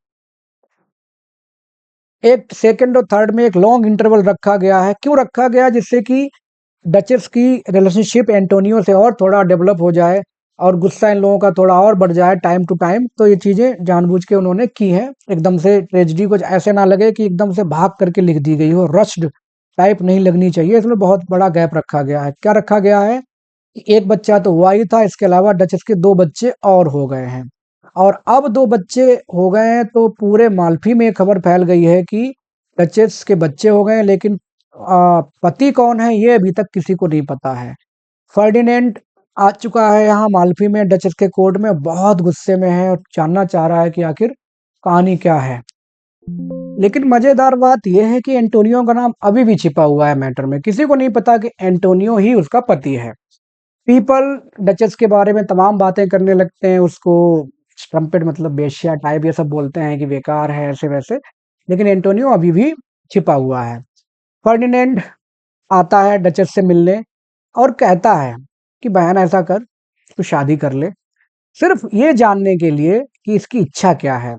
एक सेकंड और थर्ड में एक लॉन्ग इंटरवल रखा गया है। क्यों रखा गया? जिससे कि डचेस की रिलेशनशिप एंटोनियो से और थोड़ा डेवलप हो जाए और गुस्सा इन लोगों का थोड़ा और बढ़ जाए टाइम टू टाइम। तो ये चीजें जानबूझ के उन्होंने की हैं। एकदम से ट्रेजिडी कुछ ऐसे ना लगे कि एकदम से भाग करके लिख दी गई हो, रश्ड टाइप नहीं लगनी चाहिए। इसमें बहुत बड़ा गैप रखा गया है। क्या रखा गया है? एक बच्चा तो हुआ ही था, इसके अलावा डचेस के दो बच्चे और हो गए हैं। और अब दो बच्चे हो गए हैं तो पूरे माल्फी में खबर फैल गई है कि डचेस के बच्चे हो गए हैं, लेकिन पति कौन है ये अभी तक किसी को नहीं पता है। फर्डिनेंड आ चुका है यहाँ माल्फी में, डचेस के कोर्ट में, बहुत गुस्से में है और जानना चाह रहा है कि आखिर कहानी क्या है। लेकिन मजेदार बात यह है कि एंटोनियो का नाम अभी भी छिपा हुआ है मैटर में। किसी को नहीं पता कि एंटोनियो ही उसका पति है। पीपल डचेस के बारे में तमाम बातें करने लगते हैं, उसको ट्रम्पेट मतलब बेश्या टाइप ये सब बोलते हैं कि बेकार है, ऐसे वैसे। लेकिन एंटोनियो अभी भी छिपा हुआ है। फर्डिनेंड आता है डचेस से मिलने और कहता है कि बहन ऐसा कर, तू शादी कर ले, सिर्फ ये जानने के लिए कि इसकी इच्छा क्या है।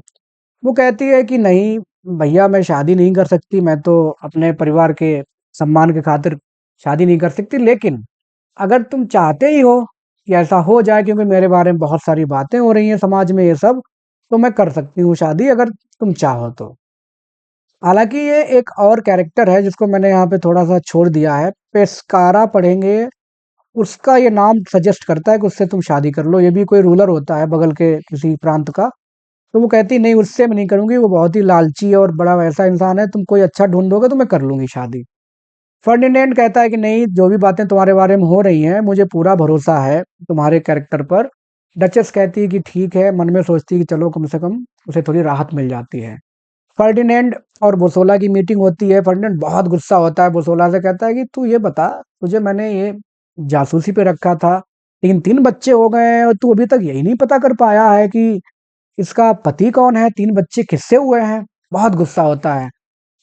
वो कहती है कि नहीं भैया, मैं शादी नहीं कर सकती, मैं तो अपने परिवार के सम्मान के खातिर शादी नहीं कर सकती, लेकिन अगर तुम चाहते ही हो कि ऐसा हो जाए, क्योंकि मेरे बारे में बहुत सारी बातें हो रही हैं समाज में ये सब, तो मैं कर सकती हूँ शादी, अगर तुम चाहो तो। हालांकि ये एक और कैरेक्टर है जिसको मैंने यहाँ पे थोड़ा सा छोड़ दिया है, पेस्कारा पढ़ेंगे, उसका ये नाम सजेस्ट करता है कि उससे तुम शादी कर लो। ये भी कोई रूलर होता है बगल के किसी प्रांत का। तो वो कहती नहीं, उससे मैं नहीं करूंगी, वो बहुत ही लालची और बड़ा वैसा इंसान है, तुम कोई अच्छा ढूंढ दोगे तो मैं कर लूंगी शादी। फर्डिनेंड कहता है कि नहीं, जो भी बातें तुम्हारे बारे में हो रही हैं मुझे पूरा भरोसा है तुम्हारे कैरेक्टर पर। डचेस कहती है कि ठीक है, मन में सोचती है कि चलो कम से कम उसे थोड़ी राहत मिल जाती है। फर्डिनेंड और बोसोला की मीटिंग होती है। फर्डिनेंड बहुत गुस्सा होता है, बोसोला से कहता है कि तू ये बता, तुझे मैंने ये जासूसी पे रखा था, लेकिन 3 बच्चे हो गए हैं और तू अभी तक यही नहीं पता कर पाया है कि इसका पति कौन है, 3 बच्चे किससे हुए हैं। बहुत गुस्सा होता है।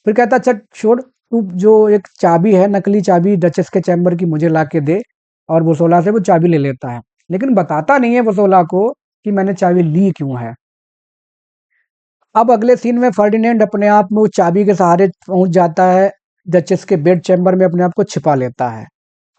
फिर कहता चल छोड़, तू जो एक चाबी है, नकली चाबी डचेस के चैम्बर की, मुझे ला के दे। और बोसोला से वो चाबी ले लेता है, लेकिन बताता नहीं है बोसोला को कि मैंने चाबी ली क्यों है। अब अगले सीन में फर्डिनेंड अपने आप में उस चाबी के सहारे पहुंच जाता है, डचेस के बेड चैम्बर में अपने आप को छिपा लेता है।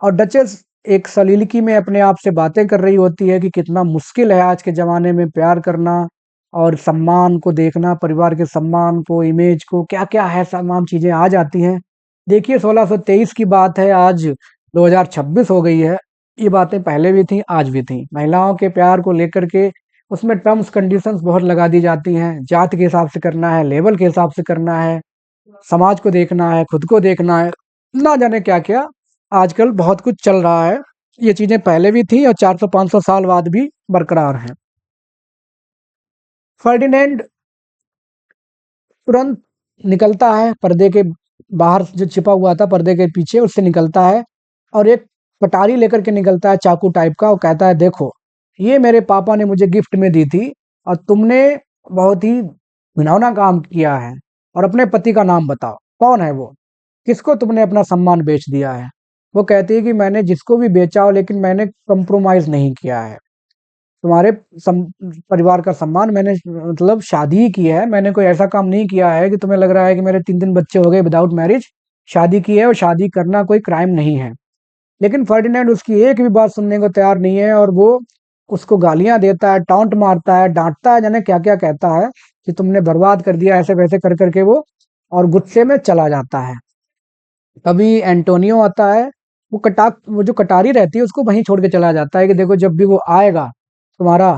और डचेस एक सलीलगी में अपने आप से बातें कर रही होती है कि कितना मुश्किल है आज के ज़माने में प्यार करना और सम्मान को देखना, परिवार के सम्मान को, इमेज को, क्या-क्या है, तमाम चीज़ें आ जाती हैं। देखिए 1623 की बात है, आज 2026 हो गई है। ये बातें पहले भी थी, आज भी थी। महिलाओं के प्यार को लेकर के उसमें टर्म्स कंडीशंस बहुत लगा दी जाती हैं। जात के हिसाब से करना है, लेवल के हिसाब से करना है, समाज को देखना है, खुद को देखना है, ना जाने क्या-क्या आजकल बहुत कुछ चल रहा है। ये चीज़ें पहले भी थी और 400-500 साल बाद भी बरकरार हैं। फर्डिनेंड तुरंत निकलता है पर्दे के बाहर, जो छिपा हुआ था पर्दे के पीछे, उससे निकलता है और एक कटारी लेकर के निकलता है, चाकू टाइप का। वो कहता है देखो, ये मेरे पापा ने मुझे गिफ्ट में दी थी और तुमने बहुत ही घिनौना काम किया है। और अपने पति का नाम बताओ, कौन है वो? किसको तुमने अपना सम्मान बेच दिया है? वो कहती है कि मैंने जिसको भी बेचा हो, लेकिन मैंने कंप्रोमाइज नहीं किया है। तुम्हारे परिवार का सम्मान, मैंने मतलब शादी ही की है, मैंने कोई ऐसा काम नहीं किया है कि तुम्हें लग रहा है कि मेरे 3 बच्चे हो गए विदाउट मैरिज। शादी की है और शादी करना कोई क्राइम नहीं है। लेकिन फर्डिनेंड उसकी एक भी बात सुनने को तैयार नहीं है और वो उसको गालियां देता है, टॉन्ट मारता है, डांटता है, जाने क्या क्या कहता है कि तुमने बर्बाद कर दिया, ऐसे वैसे कर करके वो और गुस्से में चला जाता है। तभी एंटोनियो आता है, वो जो कटारी रहती है उसको वहीं छोड़ के चला जाता है कि देखो जब भी वो आएगा तुम्हारा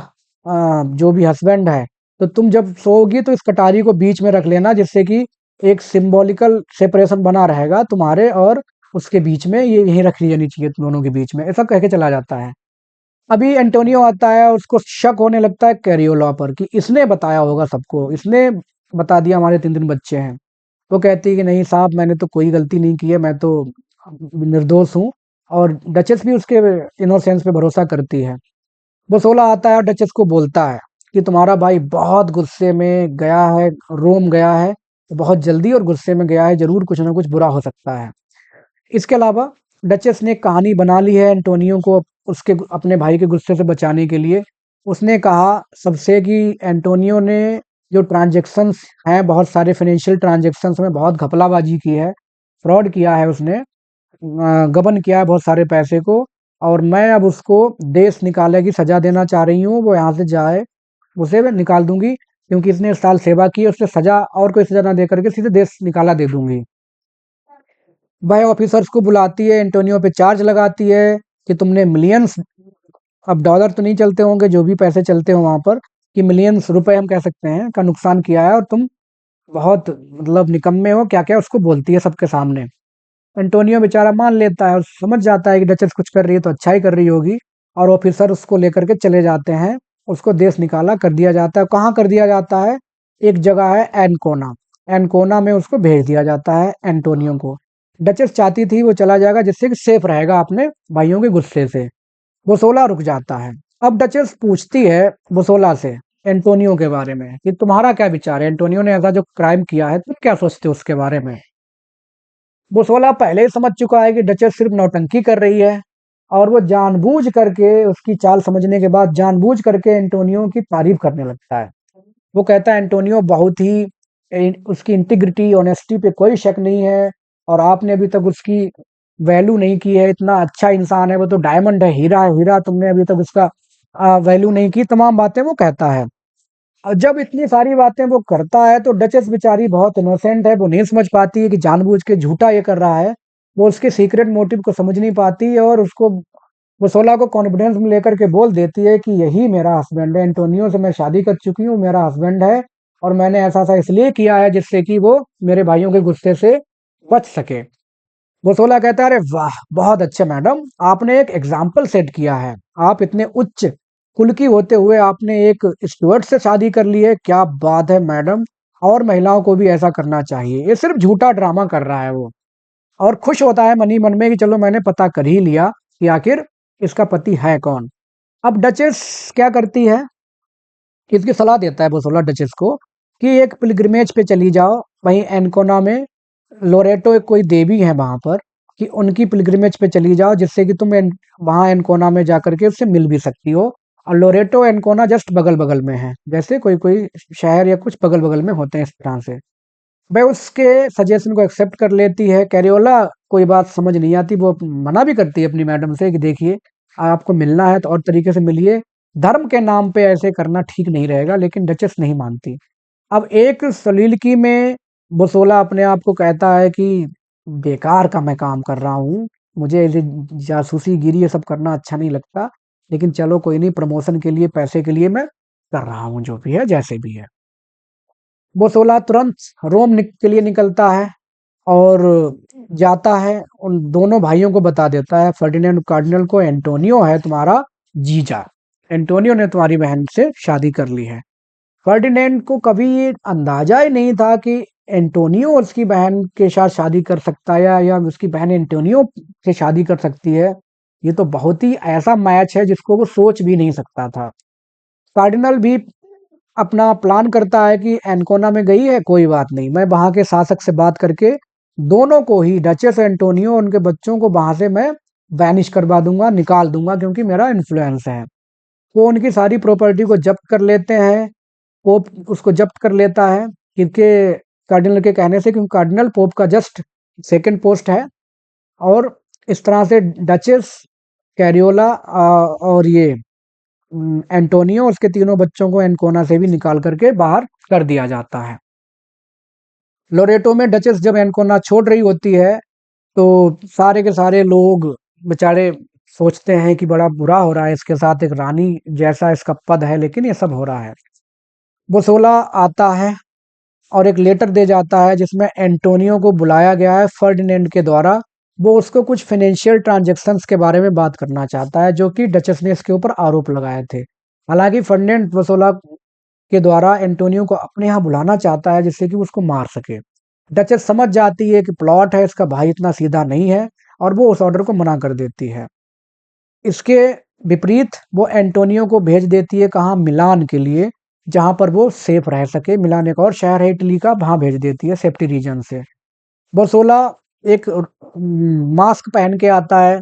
जो भी हस्बैंड है, तो तुम जब सोओगी तो इस कटारी को बीच में रख लेना, जिससे कि एक सिंबॉलिकल सेपरेशन बना रहेगा तुम्हारे और उसके बीच में, ये यहीं रखी जानी चाहिए तुम दोनों के बीच में, ऐसा कह के चला जाता है। अभी एंटोनियो आता है, उसको शक होने लगता है कैरियोला पर कि इसने बताया होगा सबको, इसने बता दिया हमारे 3 बच्चे हैं। वो कहती है कि नहीं साहब, मैंने तो कोई गलती नहीं की है, मैं तो निर्दोष हूँ। और डचेस भी उसके इनोसेंस पे भरोसा करती है। वो 16 आता है और डचेस को बोलता है कि तुम्हारा भाई बहुत गुस्से में गया है, रोम गया है, बहुत जल्दी और गुस्से में गया है, जरूर कुछ ना कुछ बुरा हो सकता है। इसके अलावा डचेस ने एक कहानी बना ली है एंटोनियो को उसके अपने भाई के गुस्से से बचाने के लिए। उसने कहा सबसे कि एंटोनियो ने जो ट्रांजैक्शंस हैं, बहुत सारे फाइनेंशियल ट्रांजैक्शंस में बहुत घपलाबाजी की है, फ्रॉड किया है उसने, गबन किया है बहुत सारे पैसे को, और मैं अब उसको देश निकाले की सजा देना चाह रही हूँ, वो यहाँ से जाए, उसे मैं निकाल दूंगी, क्योंकि इसने इस साल सेवा की है, उससे सजा और कोई सजा ना दे करके सीधे देश निकाला दे दूंगी। वह ऑफिसर्स को बुलाती है, एंटोनियो पे चार्ज लगाती है कि तुमने मिलियंस, अब डॉलर तो नहीं चलते होंगे, जो भी पैसे चलते हो वहां पर, कि मिलियंस रुपए हम कह सकते हैं का नुकसान किया है, और तुम बहुत मतलब निकम्मे हो, क्या क्या उसको बोलती है सबके सामने। एंटोनियो बेचारा मान लेता है और समझ जाता है कि डचेस कुछ कर रही है तो अच्छा ही कर रही होगी, और ऑफिसर उसको लेकर के चले जाते हैं। उसको देश निकाला कर दिया जाता है। कहाँ कर दिया जाता है? एक जगह है एनकोना, एनकोना में उसको भेज दिया जाता है एंटोनियो को। डचेस चाहती थी वो चला जाएगा, जिससे कि सेफ रहेगा अपने भाइयों के गुस्से से। बुसोला रुक जाता है। अब डचेस पूछती है बुसोला से एंटोनियो के बारे में कि तुम्हारा क्या विचार है, एंटोनियो ने ऐसा जो क्राइम किया है तुम क्या सोचते हो उसके बारे में। बुसोला पहले ही समझ चुका है कि डचेस सिर्फ नौटंकी कर रही है, और वो जानबूझ करके, उसकी चाल समझने के बाद जानबूझ करके एंटोनियो की तारीफ करने लगता है। वो कहता है एंटोनियो बहुत ही उसकी इंटीग्रिटी ऑनेस्टी पे कोई शक नहीं है, और आपने अभी तक उसकी वैल्यू नहीं की है, इतना अच्छा इंसान है, वो तो डायमंड है, हीरा है, हीरा, तुमने अभी तक उसका वैल्यू नहीं की, तमाम बातें वो कहता है। और जब इतनी सारी बातें वो करता है तो डचेस बेचारी बहुत इनोसेंट है, वो नहीं समझ पाती है कि जानबूझ के झूठा ये कर रहा है। वो उसके सीक्रेट मोटिव को समझ नहीं पाती है, और उसको वो सोला को कॉन्फिडेंस में लेकर के बोल देती है कि यही मेरा हस्बैंड है, एंटोनियो से मैं शादी कर चुकी हूँ, मेरा हस्बैंड है, और मैंने ऐसा ऐसा इसलिए किया है जिससे कि वो मेरे भाइयों के गुस्से से बच सके। वो सोला कहता है अरे वाह, बहुत अच्छे मैडम, आपने एक एग्जाम्पल सेट किया है। आप इतने उच्च कुल की होते हुए आपने एक स्टुअर्ट से शादी कर ली है, क्या बात है मैडम, और महिलाओं को भी ऐसा करना चाहिए। ये सिर्फ झूठा ड्रामा कर रहा है वो, और खुश होता है मनी मन में कि चलो मैंने पता कर ही लिया कि आखिर इसका पति है कौन। अब डचेस क्या करती है, इसकी सलाह देता है बोसोला डचेस को कि एक पिलग्रिमेज पे चली जाओ, वहीं एनकोना में लोरेटो एक कोई देवी है वहां पर, कि उनकी पिलग्रिमेज पे चली जाओ, जिससे कि तुम वहां एनकोना में जा करके उससे मिल भी सकती हो। और लोरेटो एनकोना जस्ट बगल बगल में है, जैसे कोई कोई शहर या कुछ बगल बगल में होते हैं इस तरह से। वह उसके सजेशन को एक्सेप्ट कर लेती है। कैरियोला कोई बात समझ नहीं आती, वो मना भी करती है अपनी मैडम से कि देखिए आपको मिलना है तो और तरीके से मिलिए, धर्म के नाम पे ऐसे करना ठीक नहीं रहेगा, लेकिन डचेस नहीं मानती। अब एक सलीलकी में बुसोला अपने आप को कहता है कि बेकार का मैं काम कर रहा हूँ, मुझे ये जासूसी गिरी ये सब करना अच्छा नहीं लगता, लेकिन चलो कोई नहीं, प्रमोशन के लिए पैसे के लिए मैं कर रहा हूँ, जो भी है जैसे भी है। बुसोला तुरंत रोम के लिए निकलता है और जाता है, उन दोनों भाइयों को बता देता है फर्डिनेंड कार्डिनल को, एंटोनियो है तुम्हारा जीजा, एंटोनियो ने तुम्हारी बहन से शादी कर ली है। फर्डिनेंड को कभी ये अंदाजा ही नहीं था कि एंटोनियो उसकी बहन के साथ शादी कर सकता है, या उसकी बहन एंटोनियो से शादी कर सकती है। ये तो बहुत ही ऐसा मैच है जिसको वो सोच भी नहीं सकता था। कार्डिनल भी अपना प्लान करता है कि एनकोना में गई है, कोई बात नहीं, मैं वहां के शासक से बात करके दोनों को ही, डचेस एंटोनियो उनके बच्चों को वहां से मैं बैनिश करवा दूंगा, निकाल दूंगा, क्योंकि मेरा इन्फ्लुएंस है। वो उनकी सारी प्रॉपर्टी को जब्त कर लेते हैं। पोप उसको जब्त कर लेता है क्योंकि कार्डिनल के कहने से, क्योंकि कार्डिनल पोप का जस्ट सेकंड पोस्ट है। और इस तरह से डचेस, कैरियोला और ये एंटोनियो, उसके तीनों बच्चों को एनकोना से भी निकाल करके बाहर कर दिया जाता है। लोरेटो में डचेस जब एनकोना छोड़ रही होती है तो सारे के सारे लोग बेचारे सोचते हैं कि बड़ा बुरा हो रहा है इसके साथ, एक रानी जैसा इसका पद है, लेकिन ये सब हो रहा है। बोसोला आता है और एक लेटर दे जाता है जिसमें एंटोनियो को बुलाया गया है फर्डिनेंड के द्वारा। वो उसको कुछ फाइनेंशियल ट्रांजैक्शंस के बारे में बात करना चाहता है जो कि डचेस ने इसके ऊपर आरोप लगाए थे। हालांकि फर्डिनेंड बोसोला के द्वारा एंटोनियो को अपने यहाँ बुलाना चाहता है जिससे कि उसको मार सके। डचेस समझ जाती है कि प्लॉट है, इसका भाई इतना सीधा नहीं है, और वो उस ऑर्डर को मना कर देती है। इसके विपरीत वो एंटोनियो को भेज देती है कहाँ, मिलान के लिए, जहां पर वो सेफ रह सके। मिलान एक और शहर है इटली का, वहां भेज देती है सेफ्टी रीजन से। बरसोला एक मास्क पहन के आता है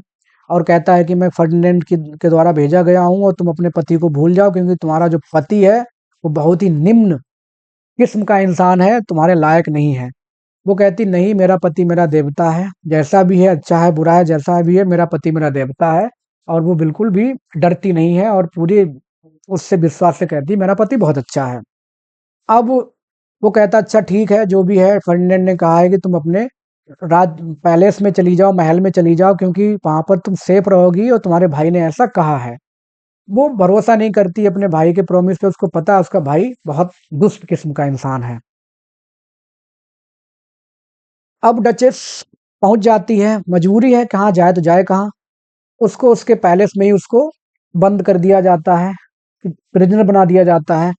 और कहता है कि मैं फर्डिनेंड के द्वारा भेजा गया हूँ और तुम अपने पति को भूल जाओ क्योंकि तुम्हारा जो पति है वो बहुत ही निम्न किस्म का इंसान है, तुम्हारे लायक नहीं है। वो कहती नहीं, मेरा पति मेरा देवता है, जैसा भी है, अच्छा है बुरा है, जैसा भी है, मेरा पति मेरा देवता है। और वो बिल्कुल भी डरती नहीं है और पूरी उससे विश्वास से कहती मेरा पति बहुत अच्छा है। अब वो कहता अच्छा ठीक है, जो भी है, फर्डिनेंड ने कहा है कि तुम अपने राज पैलेस में चली जाओ, महल में चली जाओ, क्योंकि वहां पर तुम सेफ रहोगी और तुम्हारे भाई ने ऐसा कहा है। वो भरोसा नहीं करती अपने भाई के प्रॉमिस पे, उसको पता है उसका भाई बहुत दुष्ट किस्म का इंसान है। अब डचेस पहुंच जाती है, मजबूरी है, कहाँ जाए तो जाए कहाँ। उसको उसके पैलेस में ही उसको बंद कर दिया जाता है, प्रिजनर बना दिया जाता है।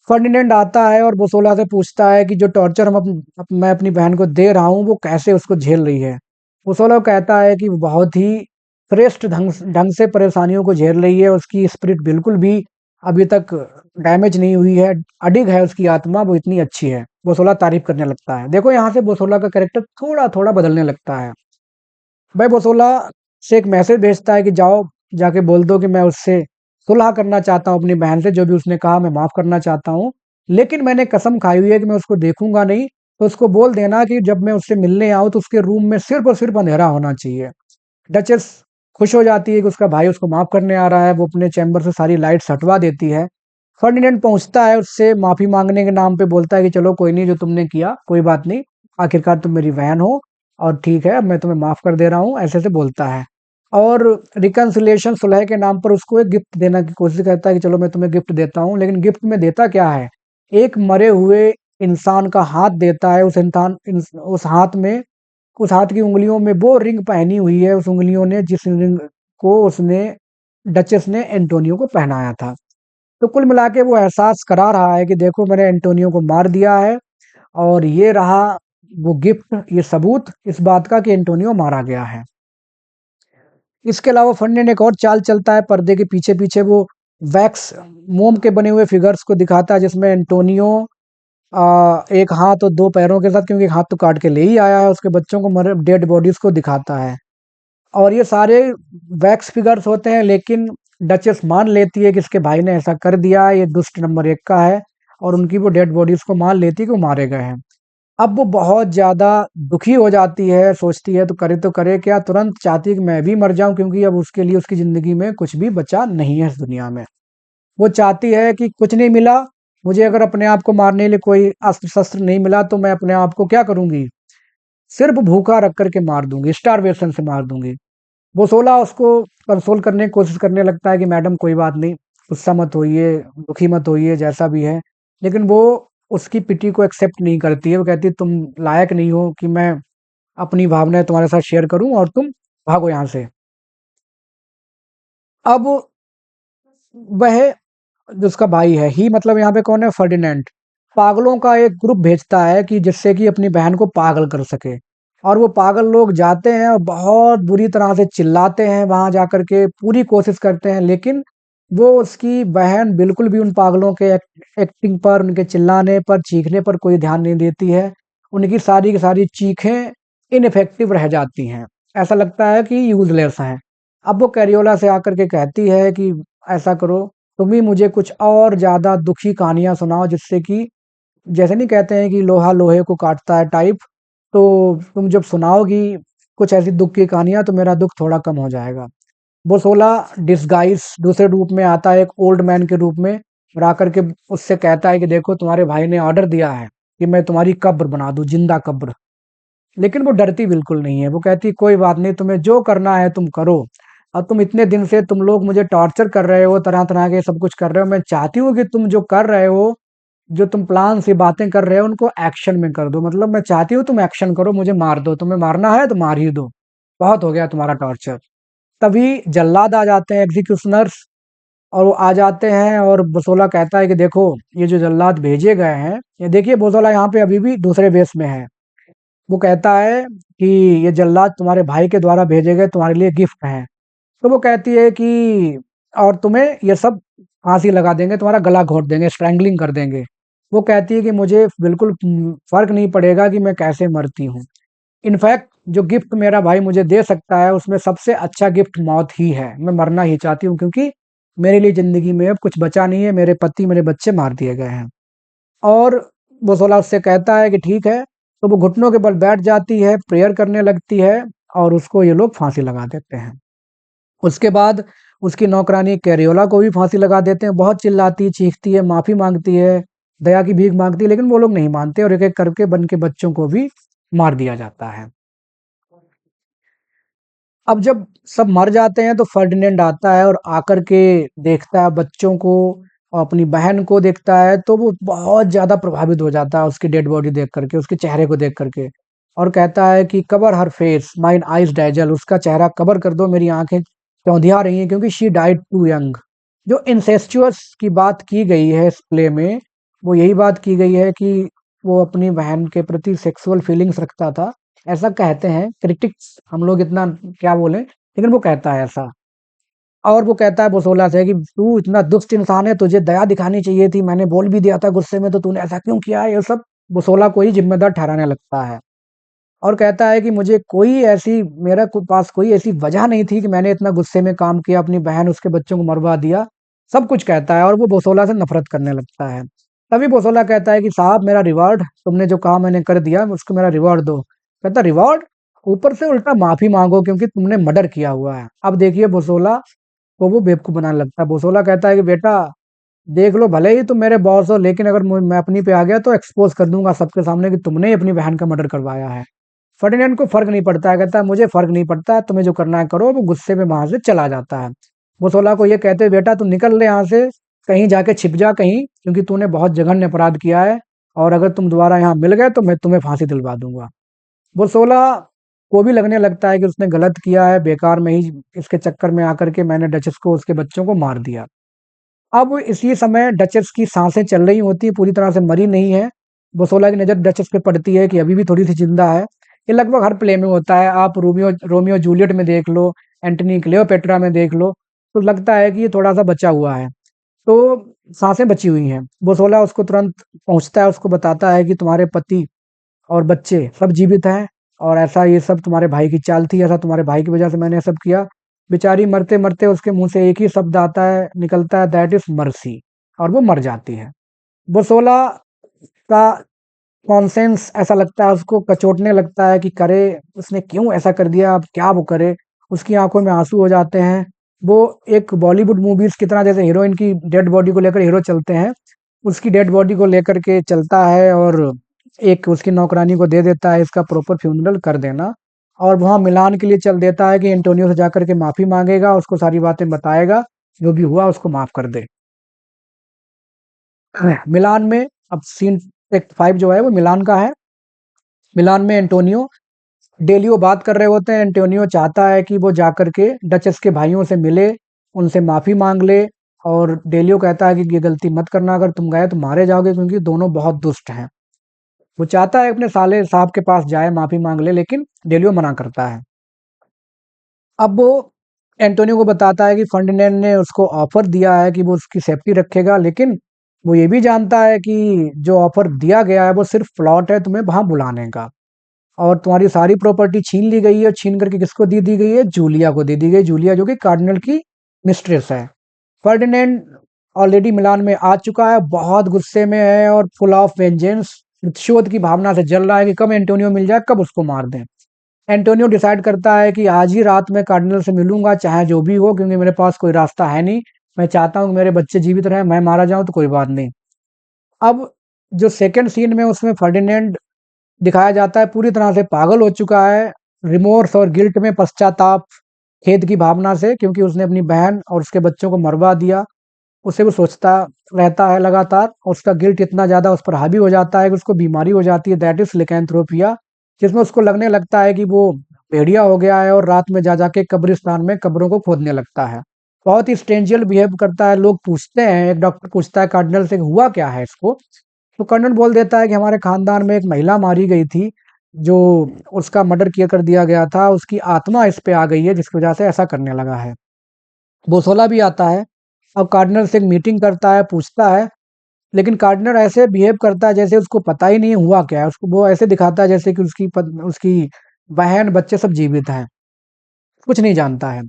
फर्डिनेंड आता है और बोसोला से पूछता है कि जो टॉर्चर मैं अपनी बहन को दे रहा हूँ वो कैसे उसको झेल रही है। बोसोला कहता है कि वो बहुत ही श्रेष्ठ ढंग ढंग से परेशानियों को झेल रही है, उसकी स्पिरिट बिल्कुल भी अभी तक डैमेज नहीं हुई है, अडिग है उसकी आत्मा, वो इतनी अच्छी है। बोसोला तारीफ करने लगता है। देखो यहाँ से बोसोला का कैरेक्टर थोड़ा थोड़ा बदलने लगता है। भाई बोसोला से एक मैसेज भेजता है कि जाओ जाके बोल दो कि मैं उससे सुलह करना चाहता हूँ, अपनी बहन से जो भी उसने कहा मैं माफ करना चाहता हूँ, लेकिन मैंने कसम खाई हुई है कि मैं उसको देखूंगा नहीं। तो उसको बोल देना कि जब मैं उससे मिलने आऊँ तो उसके रूम में सिर्फ और सिर्फ अंधेरा होना चाहिए। डचेस खुश हो जाती है कि उसका भाई उसको माफ करने आ रहा है। वो अपने चैम्बर से सारी लाइट्स हटवा देती है। फर्डिनेंड पहुंचता है, उससे माफी मांगने के नाम पे बोलता है कि चलो कोई नहीं, जो तुमने किया कोई बात नहीं, आखिरकार तुम मेरी बहन हो और ठीक है मैं तुम्हें माफ कर दे रहा हूँ, ऐसे से बोलता है। और रिकन्सिलेशन, सुलह के नाम पर उसको एक गिफ्ट देने की कोशिश करता है कि चलो मैं तुम्हें गिफ्ट देता हूँ, लेकिन गिफ्ट में देता क्या है, एक मरे हुए इंसान का हाथ देता है। उस हाथ में, उस हाथ की उंगलियों में वो रिंग पहनी हुई है, उस उंगलियों ने जिस रिंग को उसने डचेस ने एंटोनियो को पहनाया था। तो कुल मिला के वो एहसास करा रहा है कि देखो मैंने एंटोनियो को मार दिया है, और ये रहा वो गिफ्ट, ये सबूत इस बात का कि एंटोनियो मारा गया है। इसके अलावा फर्डिनेंड एक और चाल चलता है, पर्दे के पीछे पीछे वो वैक्स मोम के बने हुए फिगर्स को दिखाता है जिसमें एंटोनियो एक हाथ और दो पैरों के साथ, क्योंकि एक हाथ तो काट के ले ही आया है, उसके बच्चों को मरे डेड बॉडीज को दिखाता है। और ये सारे वैक्स फिगर्स होते हैं, लेकिन डचेस मान लेती है कि इसके भाई ने ऐसा कर दिया है, ये दुष्ट नंबर एक का है, और उनकी वो डेड बॉडीज को मान लेती है कि वो मारे गए हैं। अब वो बहुत ज़्यादा दुखी हो जाती है, सोचती है तो करे क्या, तुरंत चाहती है कि मैं भी मर जाऊं, क्योंकि अब उसके लिए उसकी ज़िंदगी में कुछ भी बचा नहीं है इस दुनिया में। वो चाहती है कि कुछ नहीं मिला मुझे, अगर अपने आप को मारने के लिए कोई अस्त्र शस्त्र नहीं मिला तो मैं अपने आप को क्या करूंगी, सिर्फ भूखा रख करके मार दूंगी, स्टारवेशन से मार दूंगी। वो सोला उसको कंसोल करने की कोशिश करने लगता है कि मैडम कोई बात नहीं, गुस्सा मत होइए, दुखी मत होइए, जैसा भी है। लेकिन वो उसकी पिटी को एक्सेप्ट नहीं करती है। वो कहती है तुम लायक नहीं हो कि मैं अपनी भावनाएं तुम्हारे साथ शेयर करूं, और तुम भागो यहाँ से। अब वह जो उसका भाई है, ही मतलब यहाँ पे कौन है, फर्डिनेंड, पागलों का एक ग्रुप भेजता है कि जिससे कि अपनी बहन को पागल कर सके। और वो पागल लोग जाते हैं और बहुत बुरी तरह से चिल्लाते हैं, वहां जाकर के पूरी कोशिश करते हैं, लेकिन वो उसकी बहन बिल्कुल भी उन पागलों के एक्टिंग पर, उनके चिल्लाने पर, चीखने पर कोई ध्यान नहीं देती है। उनकी सारी की सारी चीखें इनफेक्टिव रह जाती हैं, ऐसा लगता है कि यूजलेस हैं। अब वो कैरियोला से आकर के कहती है कि ऐसा करो, तुम ही मुझे कुछ और ज़्यादा दुखी कहानियाँ सुनाओ, जिससे कि जैसे नहीं कहते हैं कि लोहा लोहे को काटता है टाइप, तो तुम जब सुनाओगी कुछ ऐसी दुख की कहानियाँ तो मेरा दुख थोड़ा कम हो जाएगा। वो 16 डिस्गाइज दूसरे रूप में आता है, एक ओल्ड मैन के रूप में, और आकर के उससे कहता है कि देखो तुम्हारे भाई ने ऑर्डर दिया है कि मैं तुम्हारी कब्र बना दूं, जिंदा कब्र। लेकिन वो डरती बिल्कुल नहीं है, वो कहती है कोई बात नहीं, तुम्हें जो करना है तुम करो। अब तुम इतने दिन से तुम लोग मुझे टॉर्चर कर रहे हो, तरह तरह के सब कुछ कर रहे हो, मैं चाहती हूँ कि तुम जो कर रहे हो, जो तुम प्लान से बातें कर रहे हो, उनको एक्शन में कर दो। मतलब मैं चाहती हूँ तुम एक्शन करो, मुझे मार दो, तुम्हें मारना है तो मार ही दो, बहुत हो गया तुम्हारा टॉर्चर। तभी जल्लाद आ जाते हैं, एग्जीक्यूशनर्स, और वो आ जाते हैं, और बसोला कहता है कि देखो ये जो जल्लाद भेजे गए हैं, ये देखिए बसोला यहाँ पे अभी भी दूसरे बेस में है। वो कहता है कि ये जल्लाद तुम्हारे भाई के द्वारा भेजे गए तुम्हारे लिए गिफ्ट हैं। तो वो कहती है कि और तुम्हें ये सब फांसी लगा देंगे, तुम्हारा गला घोट देंगे, स्ट्रैंगलिंग कर देंगे। वो कहती है कि मुझे बिल्कुल फर्क नहीं पड़ेगा कि मैं कैसे मरती हूँ। इनफैक्ट जो गिफ्ट मेरा भाई मुझे दे सकता है उसमें सबसे अच्छा गिफ्ट मौत ही है। मैं मरना ही चाहती हूँ, क्योंकि मेरे लिए जिंदगी में अब कुछ बचा नहीं है, मेरे पति मेरे बच्चे मार दिए गए हैं। और वो सोला उससे कहता है कि ठीक है। तो वो घुटनों के बल बैठ जाती है, प्रेयर करने लगती है, और उसको ये लोग फांसी लगा देते हैं। उसके बाद उसकी नौकरानी कैरियोला को भी फांसी लगा देते हैं। बहुत चिल्लाती चीखती है, माफी मांगती है, दया की भीख मांगती है, लेकिन वो लोग नहीं मानते, और एक एक करके बन के बच्चों को भी मार दिया जाता है। अब जब सब मर जाते हैं तो फर्डिनेंड आता है और आकर के देखता है बच्चों को, और अपनी बहन को देखता है, तो वो बहुत ज्यादा प्रभावित हो जाता है उसकी डेड बॉडी देख करके, उसके चेहरे को देख करके, और कहता है कि कवर हर फेस, माइन आइज डैजल, उसका चेहरा कवर कर दो, मेरी आंखें चौंधिया रही हैं क्योंकि शी डाइड टू यंग। जो इंसेस्चुअस की बात की गई है इस प्ले में, वो यही बात की गई है कि वो अपनी बहन के प्रति सेक्सुअल फीलिंग्स रखता था, ऐसा कहते हैं क्रिटिक्स। हम लोग इतना क्या बोले, लेकिन वो कहता है ऐसा। और वो कहता है बोसोला से कि तू इतना दुष्ट इंसान है, तुझे दया दिखानी चाहिए थी, मैंने बोल भी दिया था गुस्से में, तो तूने ऐसा क्यों किया, ये सब बोसोला को ही जिम्मेदार ठहराने लगता है। और कहता है कि मुझे कोई ऐसी पास कोई ऐसी वजह नहीं थी कि मैंने इतना गुस्से में काम किया, अपनी बहन उसके बच्चों को मरवा दिया, सब कुछ कहता है, और वो बोसोला से नफरत करने लगता है। तभी बोसोला कहता है कि साहब मेरा रिवॉर्ड, तुमने जो कहा मैंने कर दिया, उसको मेरा रिवॉर्ड दो। कहता रिवॉर्ड, ऊपर से उल्टा माफी मांगो क्योंकि तुमने मर्डर किया हुआ है। अब देखिए बोसोला को वो बेवकूफ बनाने लगता है। बोसोला कहता है कि बेटा देख लो, भले ही तुम मेरे बॉस हो, लेकिन अगर मैं अपनी पे आ गया तो एक्सपोज कर दूंगा सबके सामने कि तुमने ही अपनी बहन का मर्डर करवाया है। फर्डिनेंड को फर्क नहीं पड़ता है, कहता है मुझे फर्क नहीं पड़ता है, तुम्हें जो करना है करो। वो गुस्से में वहां से चला जाता है। बोसोला को ये कहते हैं बेटा तू निकल ले यहाँ से, कहीं जाके छिप जा कहीं, क्योंकि तूने बहुत जघन्य अपराध किया है, और अगर तुम दोबारा यहाँ मिल गए तो मैं तुम्हें फांसी दिलवा दूंगा। बोसोला को भी लगने लगता है कि उसने गलत किया है, बेकार में ही इसके चक्कर में आकर के मैंने डचेस को, उसके बच्चों को मार दिया। अब इसी समय डचेस की सांसें चल रही होती है, पूरी तरह से मरी नहीं है। बोसोला की नज़र डचेस पे पड़ती है कि अभी भी थोड़ी सी जिंदा है। ये लगभग हर प्ले में होता है, आप रोमियो रोमियो जूलियट में देख लो, एंटनी क्लियोपेट्रा में देख लो, तो लगता है कि ये थोड़ा सा बचा हुआ है। तो सांसें बची हुई हैं। बोसोला उसको तुरंत पहुंचता है, उसको बताता है कि तुम्हारे पति और बच्चे सब जीवित हैं, और ऐसा ये सब तुम्हारे भाई की चाल थी, ऐसा तुम्हारे भाई की वजह से मैंने ये सब किया। बेचारी मरते मरते उसके मुंह से एक ही शब्द आता है, निकलता है, दैट इज मर्सी, और वो मर जाती है। बोसोला का कॉन्सेंस ऐसा लगता है, उसको कचोटने लगता है कि करे उसने क्यों ऐसा कर दिया, अब क्या वो करे। उसकी आंखों में आंसू हो जाते हैं। वो एक बॉलीवुड मूवीज की तरह, जैसे हीरोइन की डेड बॉडी को लेकर हीरो चलते हैं, उसकी डेड बॉडी को लेकर के चलता है, और एक उसकी नौकरानी को दे देता है इसका प्रॉपर फ्यूनरल कर देना, और वहां मिलान के लिए चल देता है कि एंटोनियो से जाकर के माफी मांगेगा, उसको सारी बातें बताएगा, जो भी हुआ उसको माफ कर दे। मिलान में अब सीन एक्ट 5 जो है वो मिलान का है। मिलान में एंटोनियो डेलियो बात कर रहे होते हैं। एंटोनियो चाहता है कि वो जाकर के डचेस के भाइयों से मिले, उनसे माफी मांग ले, और डेलियो कहता है कि ये गलती मत करना, अगर तुम गए तो मारे जाओगे, क्योंकि दोनों बहुत दुष्ट हैं। वो चाहता है अपने साले साहब के पास जाए, माफी मांग ले, लेकिन डेलियो मना करता है। अब वो एंटोनियो को बताता है कि फर्डिनेंड ने उसको ऑफर दिया है कि वो उसकी सेफ्टी रखेगा, लेकिन वो ये भी जानता है कि जो ऑफर दिया गया है वो सिर्फ प्लॉट है तुम्हें वहां बुलाने का, और तुम्हारी सारी प्रॉपर्टी छीन ली गई है। छीन करके किसको दे दी गई है, जूलिया को दे दी गई, जूलिया जो कि कार्डिनल की मिस्ट्रेस है। फर्डिनेंड ऑलरेडी मिलान में आ चुका है, बहुत गुस्से में है और फुल ऑफ वेंजेंस, प्रतिशोध की भावना से जल रहा है कि कब एंटोनियो मिल जाए, कब उसको मार दें। एंटोनियो डिसाइड करता है कि आज ही रात में कार्डिनल से मिलूंगा, चाहे जो भी हो, क्योंकि मेरे पास कोई रास्ता है नहीं। मैं चाहता हूँ कि मेरे बच्चे जीवित रहें, मैं मारा जाऊं तो कोई बात नहीं। अब जो सेकंड सीन में उसमें फर्डिनेंड दिखाया जाता है पूरी तरह से पागल हो चुका है, रिमोर्स और गिल्ट में, पश्चाताप, खेद की भावना से, क्योंकि उसने अपनी बहन और उसके बच्चों को मरवा दिया। उसे वो सोचता रहता है लगातार, और उसका गिल्ट इतना ज़्यादा उस पर हावी हो जाता है कि उसको बीमारी हो जाती है, दैट इज़ लिकैंथ्रोपिया, जिसमें उसको लगने लगता है कि वो भेड़िया हो गया है और रात में जा जाके कब्रिस्तान में कब्रों को खोदने लगता है। बहुत ही स्ट्रेंजियल बिहेव करता है। लोग पूछते हैं, एक डॉक्टर पूछता है कार्डिनल से कि हुआ क्या है इसको, तो कर्नल बोल देता है कि हमारे खानदान में एक महिला मारी गई थी, जो उसका मर्डर किया कर दिया गया था, उसकी आत्मा इस पे आ गई है जिसकी वजह से ऐसा करने लगा है। बोसोला भी आता है। अब कार्डिनल से एक मीटिंग करता है, पूछता है, लेकिन कार्डिनल ऐसे बिहेव करता है जैसे उसको पता ही नहीं हुआ क्या है। उसको वो ऐसे दिखाता है जैसे कि उसकी बहन बच्चे सब जीवित हैं, कुछ नहीं जानता है।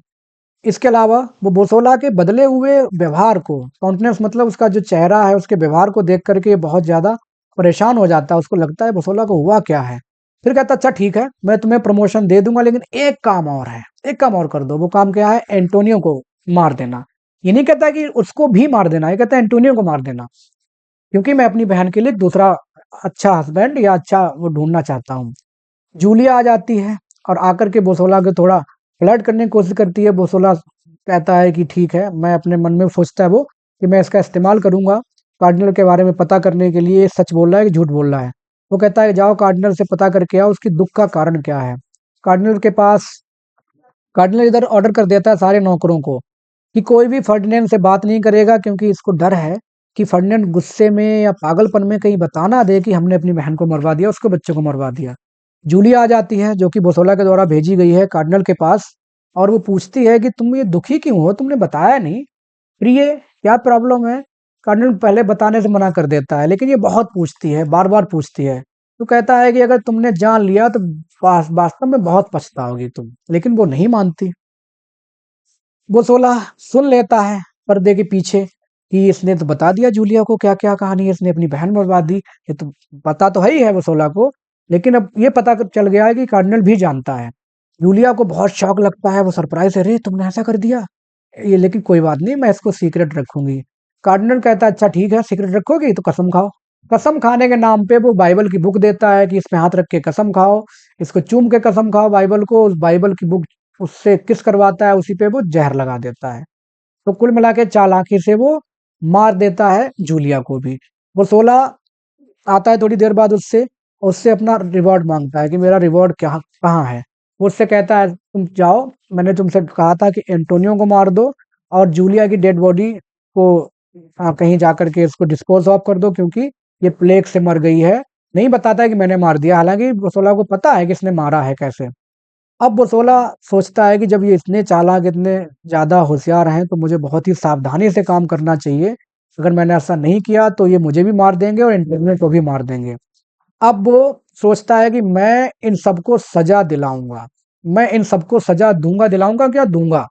इसके अलावा वो बोसोला के बदले हुए व्यवहार को, काउंटेनेंस मतलब उसका जो चेहरा है, उसके व्यवहार को देख करके बहुत ज़्यादा परेशान हो जाता है। उसको लगता है बोसोला को हुआ क्या है। फिर कहता है अच्छा ठीक है, मैं तुम्हें प्रमोशन दे दूंगा, लेकिन एक काम और है, एक काम और कर दो। वो काम क्या है? एंटोनियो को मार देना। ये नहीं कहता कि उसको भी मार देना, ये कहता है एंटोनियो को मार देना, क्योंकि मैं अपनी बहन के लिए दूसरा अच्छा हस्बैंड या अच्छा वो ढूंढना चाहता हूँ। जूलिया आ जाती है और आकर के बोसोला को थोड़ा फ्लर्ट करने की कोशिश करती है। बोसोला कहता है कि ठीक है, मैं अपने मन में सोचता है वो कि मैं इसका इस्तेमाल करूंगा कार्डिनल के बारे में पता करने के लिए, ये सच बोल रहा है कि झूठ बोल रहा है। वो कहता है जाओ कार्डिनल से पता करके आओ उसकी दुख का कारण क्या है। कार्डिनल के पास कार्डिनल इधर ऑर्डर कर देता है सारे नौकरों को कि कोई भी फर्डिनेंड से बात नहीं करेगा, क्योंकि इसको डर है कि फर्डिनेंड गुस्से में या पागलपन में कहीं बता ना दे कि हमने अपनी बहन को मरवा दिया, उसके बच्चों को मरवा दिया। जूलिया आ जाती है, जो कि बोसोला के द्वारा भेजी गई है कार्डिनल के पास, और वो पूछती है कि तुम ये दुखी क्यों हो, तुमने बताया नहीं, प्रिय क्या प्रॉब्लम है। कार्डिनल पहले बताने से मना कर देता है, लेकिन ये बहुत पूछती है, बार बार पूछती है। तो कहता है कि अगर तुमने जान लिया तो वास्तव में बहुत पछताओगी तुम, लेकिन वो नहीं मानती। बोसोला सुन लेता है पर्दे के पीछे कि इसने तो बता दिया जूलिया को क्या क्या कहानी है, इसने अपनी बहन बर्बाद दी। ये तो पता तो है ही है बोसोला को, लेकिन अब ये पता चल गया है कि कार्डिनल भी जानता है। जूलिया को बहुत शौक लगता है, वो सरप्राइज है, अरे तुमने ऐसा कर दिया ये, लेकिन कोई बात नहीं, मैं इसको सीक्रेट रखूंगी। कार्डिनल कहता है अच्छा ठीक है, सीक्रेट रखोगी तो कसम खाओ। कसम खाने के नाम पे वो बाइबल की बुक देता है कि इसमें हाथ रख के कसम खाओ, इसको चूम के कसम खाओ बाइबल को। उस बाइबल की बुक उससे किस करवाता है, उसी पे वो जहर लगा देता है। तो कुल मिला के चालाकी से वो मार देता है जूलिया को भी। वो 16 आता है थोड़ी देर बाद उससे, उससे अपना रिवॉर्ड मांगता है कि मेरा रिवॉर्ड क्या कहाँ है। वो उससे कहता है तुम जाओ, मैंने तुमसे कहा था कि एंटोनियो को मार दो और जूलिया की डेड बॉडी को कहीं जाकर के इसको डिस्पोज ऑफ कर दो, क्योंकि ये प्लेग से मर गई है। नहीं बताता है कि मैंने मार दिया, हालांकि बोसोला को पता है कि इसने मारा है कैसे। अब बोसोला सोचता है कि जब ये इतने चालाक, इतने ज़्यादा होशियार हैं, तो मुझे बहुत ही सावधानी से काम करना चाहिए। अगर मैंने ऐसा नहीं किया तो ये मुझे भी मार देंगे और एंटोनियो को भी मार देंगे। अब वो सोचता है कि मैं इन सबको सजा दिलाऊंगा, मैं इन सबको सजा दूंगा, दिलाऊंगा क्या, दूंगा।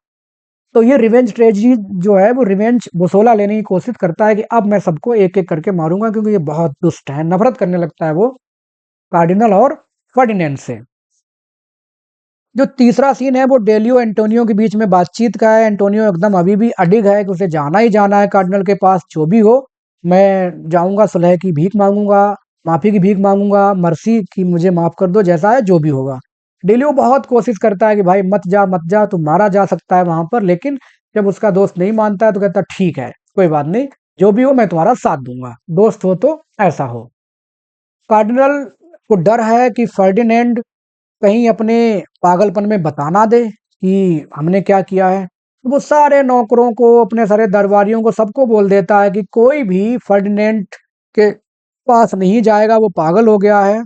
तो ये रिवेंज ट्रेजेडी जो है, वो रिवेंज बोसोला लेने की कोशिश करता है कि अब मैं सबको एक एक करके मारूंगा, क्योंकि ये बहुत दुष्ट है। नफरत करने लगता है वो कार्डिनल और फर्डिनेंड से। जो तीसरा सीन है वो डेलियो एंटोनियो के बीच में बातचीत का है। एंटोनियो एकदम अभी भी अडिग है कि उसे जाना ही जाना है कार्डिनल के पास, जो भी हो मैं जाऊंगा, सुलह की भीख मांगूंगा, माफी की भीख मांगूंगा, मर्सी की मुझे माफ कर दो, जैसा है जो भी होगा। डेलियो बहुत कोशिश करता है कि भाई मत जा मत जा, तू मारा जा सकता है वहां पर, लेकिन जब उसका दोस्त नहीं मानता है तो कहता है ठीक है कोई बात नहीं, जो भी हो मैं तुम्हारा साथ दूंगा, दोस्त हो तो ऐसा हो। कार्डिनल को डर है कि फर्डिनेंड कहीं अपने पागलपन में बता ना दे कि हमने क्या किया है। तो वो सारे नौकरों को, अपने सारे दरबारियों को, सबको बोल देता है कि कोई भी फर्डिनेंड के पास नहीं जाएगा, वो पागल हो गया है।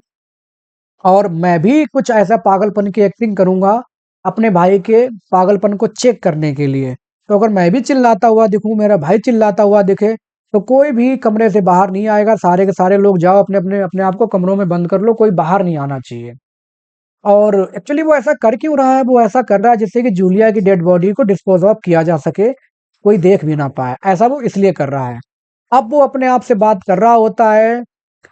और मैं भी कुछ ऐसा पागलपन की एक्टिंग करूंगा अपने भाई के पागलपन को चेक करने के लिए। तो अगर मैं भी चिल्लाता हुआ दिखूं, मेरा भाई चिल्लाता हुआ दिखे, तो कोई भी कमरे से बाहर नहीं आएगा। सारे के सारे लोग जाओ अपने अपने अपने आप को कमरों में बंद कर लो, कोई बाहर नहीं आना चाहिए। और एक्चुअली वो ऐसा कर क्यों रहा है? वो ऐसा कर रहा है जिससे कि जूलिया की डेड बॉडी को डिस्पोज ऑफ किया जा सके, कोई देख भी ना पाए, ऐसा वो इसलिए कर रहा है। अब वो अपने आप से बात कर रहा होता है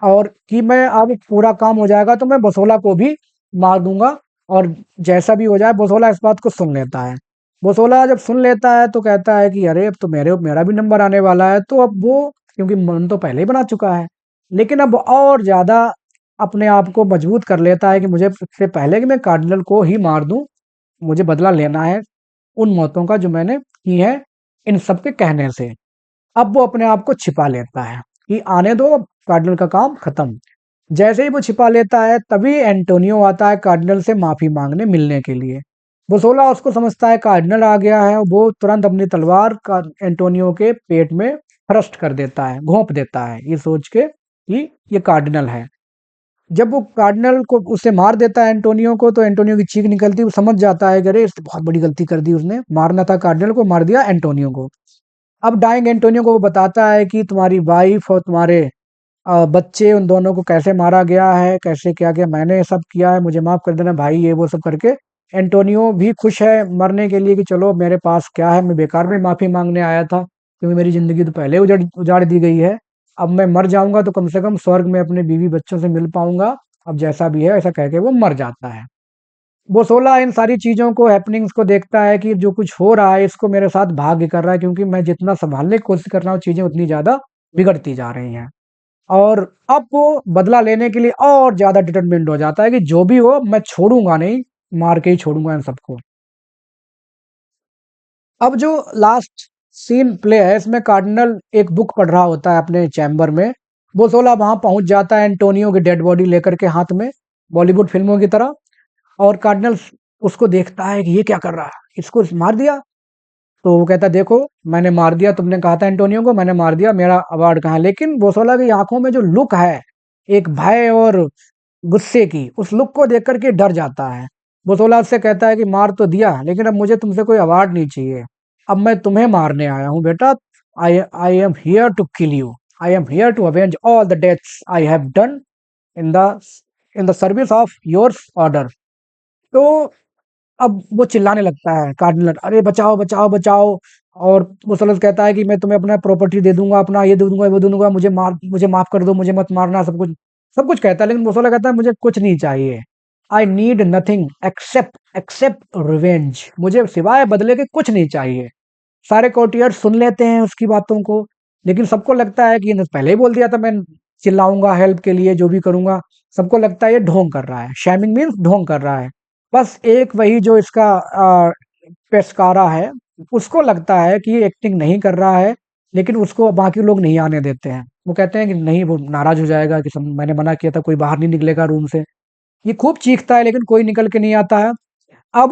और कि मैं अब पूरा काम हो जाएगा तो मैं बसोला को भी मार दूंगा, और जैसा भी हो जाए बसोला इस बात को सुन लेता है। बसोला जब सुन लेता है तो कहता है कि अरे अब तो मेरा भी नंबर आने वाला है, तो अब वो, क्योंकि मन तो पहले ही बना चुका है, लेकिन अब और ज्यादा अपने आप को मजबूत कर लेता है कि मुझे सबसे पहले कि मैं कार्डिनल को ही मार दूं, मुझे बदला लेना है उन मौतों का जो मैंने की है इन सब के कहने से। अब वो अपने आप को छिपा लेता है कि आने दो, अब कार्डिनल का काम खत्म। जैसे ही वो छिपा लेता है तभी एंटोनियो आता है कार्डिनल से माफी मांगने मिलने के लिए। बुसोला उसको समझता है कार्डिनल आ गया है, वो तुरंत अपनी तलवार का एंटोनियो के पेट में थ्रस्ट कर देता है, घोंप देता है, ये सोच के कि ये कार्डिनल है। जब वो कार्डिनल को उससे मार देता है एंटोनियो को, तो एंटोनियो की चीख निकलती है, वो समझ जाता है कि अरे इसने बहुत बड़ी गलती कर दी, उसने मारना था कार्डिनल को, मार दिया एंटोनियो को। अब डाइंग एंटोनियो को वो बताता है कि तुम्हारी वाइफ और तुम्हारे बच्चे, उन दोनों को कैसे मारा गया है, कैसे क्या किया, मैंने ये सब किया है, मुझे माफ कर देना भाई, ये वो सब करके एंटोनियो भी खुश है मरने के लिए कि चलो मेरे पास क्या है, मैं बेकार में माफी मांगने आया था क्योंकि मेरी जिंदगी तो पहले उजाड़ उजाड़ दी गई है। अब मैं मर जाऊंगा तो कम से कम स्वर्ग में अपने बीवी बच्चों से मिल पाऊंगा। अब जैसा भी है ऐसा कह के वो मर जाता है। बोसोला इन सारी चीजों को, हैपनिंग्स को देखता है कि जो कुछ हो रहा है इसको मेरे साथ भाग्य कर रहा है, क्योंकि मैं जितना संभालने की कोशिश कर रहा हूँ चीजें उतनी ज्यादा बिगड़ती जा रही हैं। और अब वो बदला लेने के लिए और ज्यादा डिटरमिन्ड हो जाता है कि जो भी हो मैं छोड़ूंगा नहीं, मार के ही छोड़ूंगा इन सबको। अब जो लास्ट सीन प्ले है इसमें कार्डिनल एक बुक पढ़ रहा होता है अपने चैम्बर में। बोसोला वहां पहुंच जाता है एंटोनियो की डेड बॉडी लेकर के हाथ में, बॉलीवुड फिल्मों की तरह। और कार्डिनल उसको देखता है कि ये क्या कर रहा है, इसको मार दिया। तो वो कहता है देखो मैंने मार दिया, तुमने कहा था एंटोनियो को, मैंने मार दिया, मेरा अवार्ड कहाँ है। लेकिन बोसोला की आंखों में जो लुक है, एक भय और गुस्से की, उस लुक को देख करके डर जाता है। बोसोला उससे कहता है कि मार तो दिया लेकिन अब मुझे तुमसे कोई अवार्ड नहीं चाहिए, अब मैं तुम्हें मारने आया हूँ बेटा। I I am here to kill you, I am here to avenge all the deaths I have done in the service of yours order. तो अब वो चिल्लाने लगता है कार्डिनल, अरे बचाओ बचाओ बचाओ। और मुसलस कहता है कि मैं तुम्हें अपना प्रॉपर्टी दे दूंगा, अपना ये दे दूंगा वो दे दूंगा, मुझे माफ कर दो, मुझे मत मारना, सब कुछ कहता है। लेकिन मुसला कहता है मुझे कुछ नहीं चाहिए, I need nothing except except revenge, मुझे सिवाय बदले के कुछ नहीं चाहिए। सारे कोर्टियर्स सुन लेते हैं उसकी बातों को, लेकिन सबको लगता है कि ये पहले ही बोल दिया था मैं चिल्लाऊंगा हेल्प के लिए, जो भी करूंगा। सबको लगता है ये ढोंग कर रहा है, शैमिंग मीन्स ढोंग कर रहा है। बस एक वही जो इसका पेस्कारा है, उसको लगता है कि ये एक्टिंग नहीं कर रहा है, लेकिन उसको बाकी लोग नहीं आने देते हैं। वो कहते हैं कि नहीं, वो नाराज हो जाएगा कि मैंने मना किया था, कोई बाहर नहीं निकलेगा रूम से। ये खूब चीखता है लेकिन कोई निकल के नहीं आता है। अब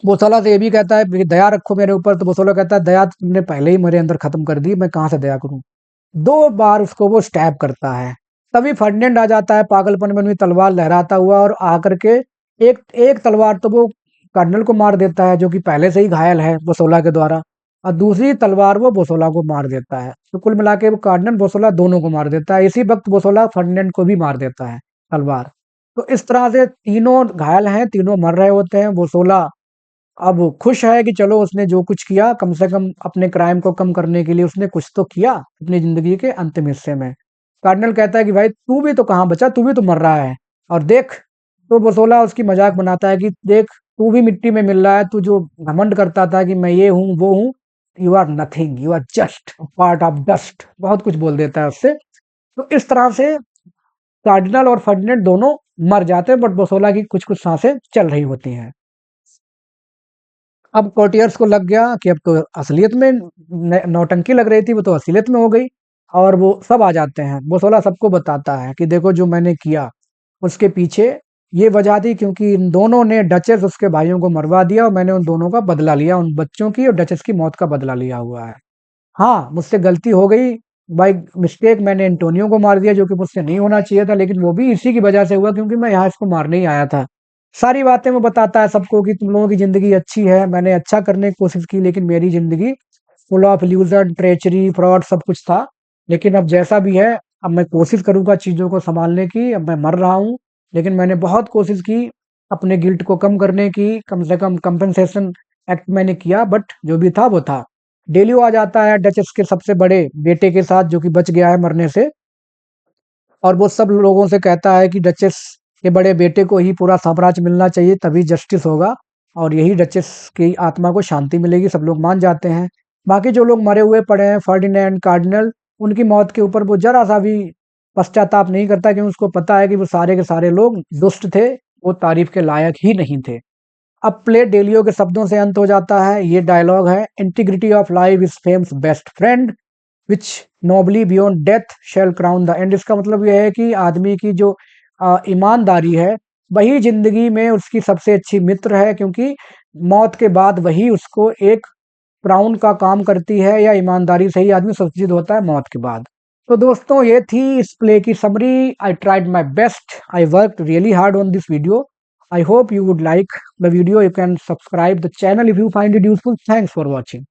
बोसोला से ये भी कहता है कि दया रखो मेरे ऊपर, तो बोसोला कहता है दया तो तुमने पहले ही मेरे अंदर खत्म कर दी, मैं कहाँ से दया करूं। 2 बार उसको वो स्टैब करता है। तभी फर्डिनेंड आ जाता है पागलपन में अपनी तलवार लहराता हुआ, और आकर के एक एक तलवार तो वो कर्नल को मार देता है जो कि पहले से ही घायल है बोसोला के द्वारा, और दूसरी तलवार वो बोसोला को मार देता है। तो कुल मिला के वो कार्डिनल बोसोला दोनों को मार देता है। इसी वक्त बोसोला फर्डिनेंड को भी मार देता है तलवार। तो इस तरह से तीनों घायल हैं, तीनों मर रहे होते हैं। बोसोला अब खुश है कि चलो उसने जो कुछ किया, कम से कम अपने क्राइम को कम करने के लिए उसने कुछ तो किया अपनी जिंदगी के अंतिम हिस्से में। कार्डिनल कहता है कि भाई तू भी तो कहाँ बचा, तू भी तो मर रहा है, और देख। तो बसोला उसकी मजाक बनाता है कि देख तू भी मिट्टी में मिल रहा है, तू जो घमंड करता था कि मैं ये हूँ वो हूँ, you are nothing, you are just part of dust, बहुत कुछ बोल देता है उससे। तो इस तरह से कार्डिनल और फर्डिनेंड दोनों मर जाते हैं, बट बसोला की कुछ कुछ सांसें चल रही होती हैं। अब कोर्टियर्स को लग गया कि अब तो असलियत में नौटंकी लग रही थी, वो तो असलियत में हो गई। और वो सब आ जाते हैं, बोसोला सबको बताता है कि देखो जो मैंने किया उसके पीछे ये वजह थी, क्योंकि इन दोनों ने डचेस उसके भाइयों को मरवा दिया, और मैंने उन दोनों का बदला लिया, उन बच्चों की और डचेस की मौत का बदला लिया हुआ है। हाँ, मुझसे गलती हो गई, बाय मिस्टेक मैंने एंटोनियो को मार दिया जो कि मुझसे नहीं होना चाहिए था, लेकिन वो भी इसी की वजह से हुआ क्योंकि मैं यहाँ इसको मारने ही आया था। सारी बातें वो बताता है सबको कि तुम लोगों की जिंदगी अच्छी है, मैंने अच्छा करने की कोशिश की, लेकिन मेरी जिंदगी full of illusion, treachery, fraud सब कुछ था। लेकिन अब जैसा भी है, अब मैं कोशिश करूंगा चीजों को संभालने की। अब मैं मर रहा हूँ, लेकिन मैंने बहुत कोशिश की अपने गिल्ट को कम करने की, कम से कम कंपनसेशन एक्ट मैंने किया, बट जो भी था वो था। डेलियो आ जाता है डचेस के सबसे बड़े बेटे के साथ, जो कि बच गया है मरने से, और वो सब लोगों से कहता है कि डचेस के बड़े बेटे को ही पूरा साम्राज्य मिलना चाहिए, तभी जस्टिस होगा और यही डचेस की आत्मा को शांति मिलेगी। सब लोग मान जाते हैं। बाकी जो लोग मरे हुए पड़े हैं, फर्डिनेंड कार्डिनल, उनकी मौत के ऊपर वो जरा सा भी पश्चाताप नहीं करता, क्योंकि उसको पता है कि वो सारे के सारे लोग दुष्ट थे, वो तारीफ के लायक ही नहीं थे। अब प्ले डेलियो के शब्दों से अंत हो जाता है। ये डायलॉग है, integrity of life is fame's best friend which nobly beyond death shall crown the end. इसका मतलब यह है कि आदमी की जो ईमानदारी है वही जिंदगी में उसकी सबसे अच्छी मित्र है, क्योंकि मौत के बाद वही उसको एक क्राउन का काम करती है, या ईमानदारी से ही आदमी सुरक्षित होता है मौत के बाद। तो दोस्तों ये थी इस प्ले की summary. I tried my best, I work really hard on this video. I hope you would like the video. You can subscribe the channel if you find it useful. Thanks for watching.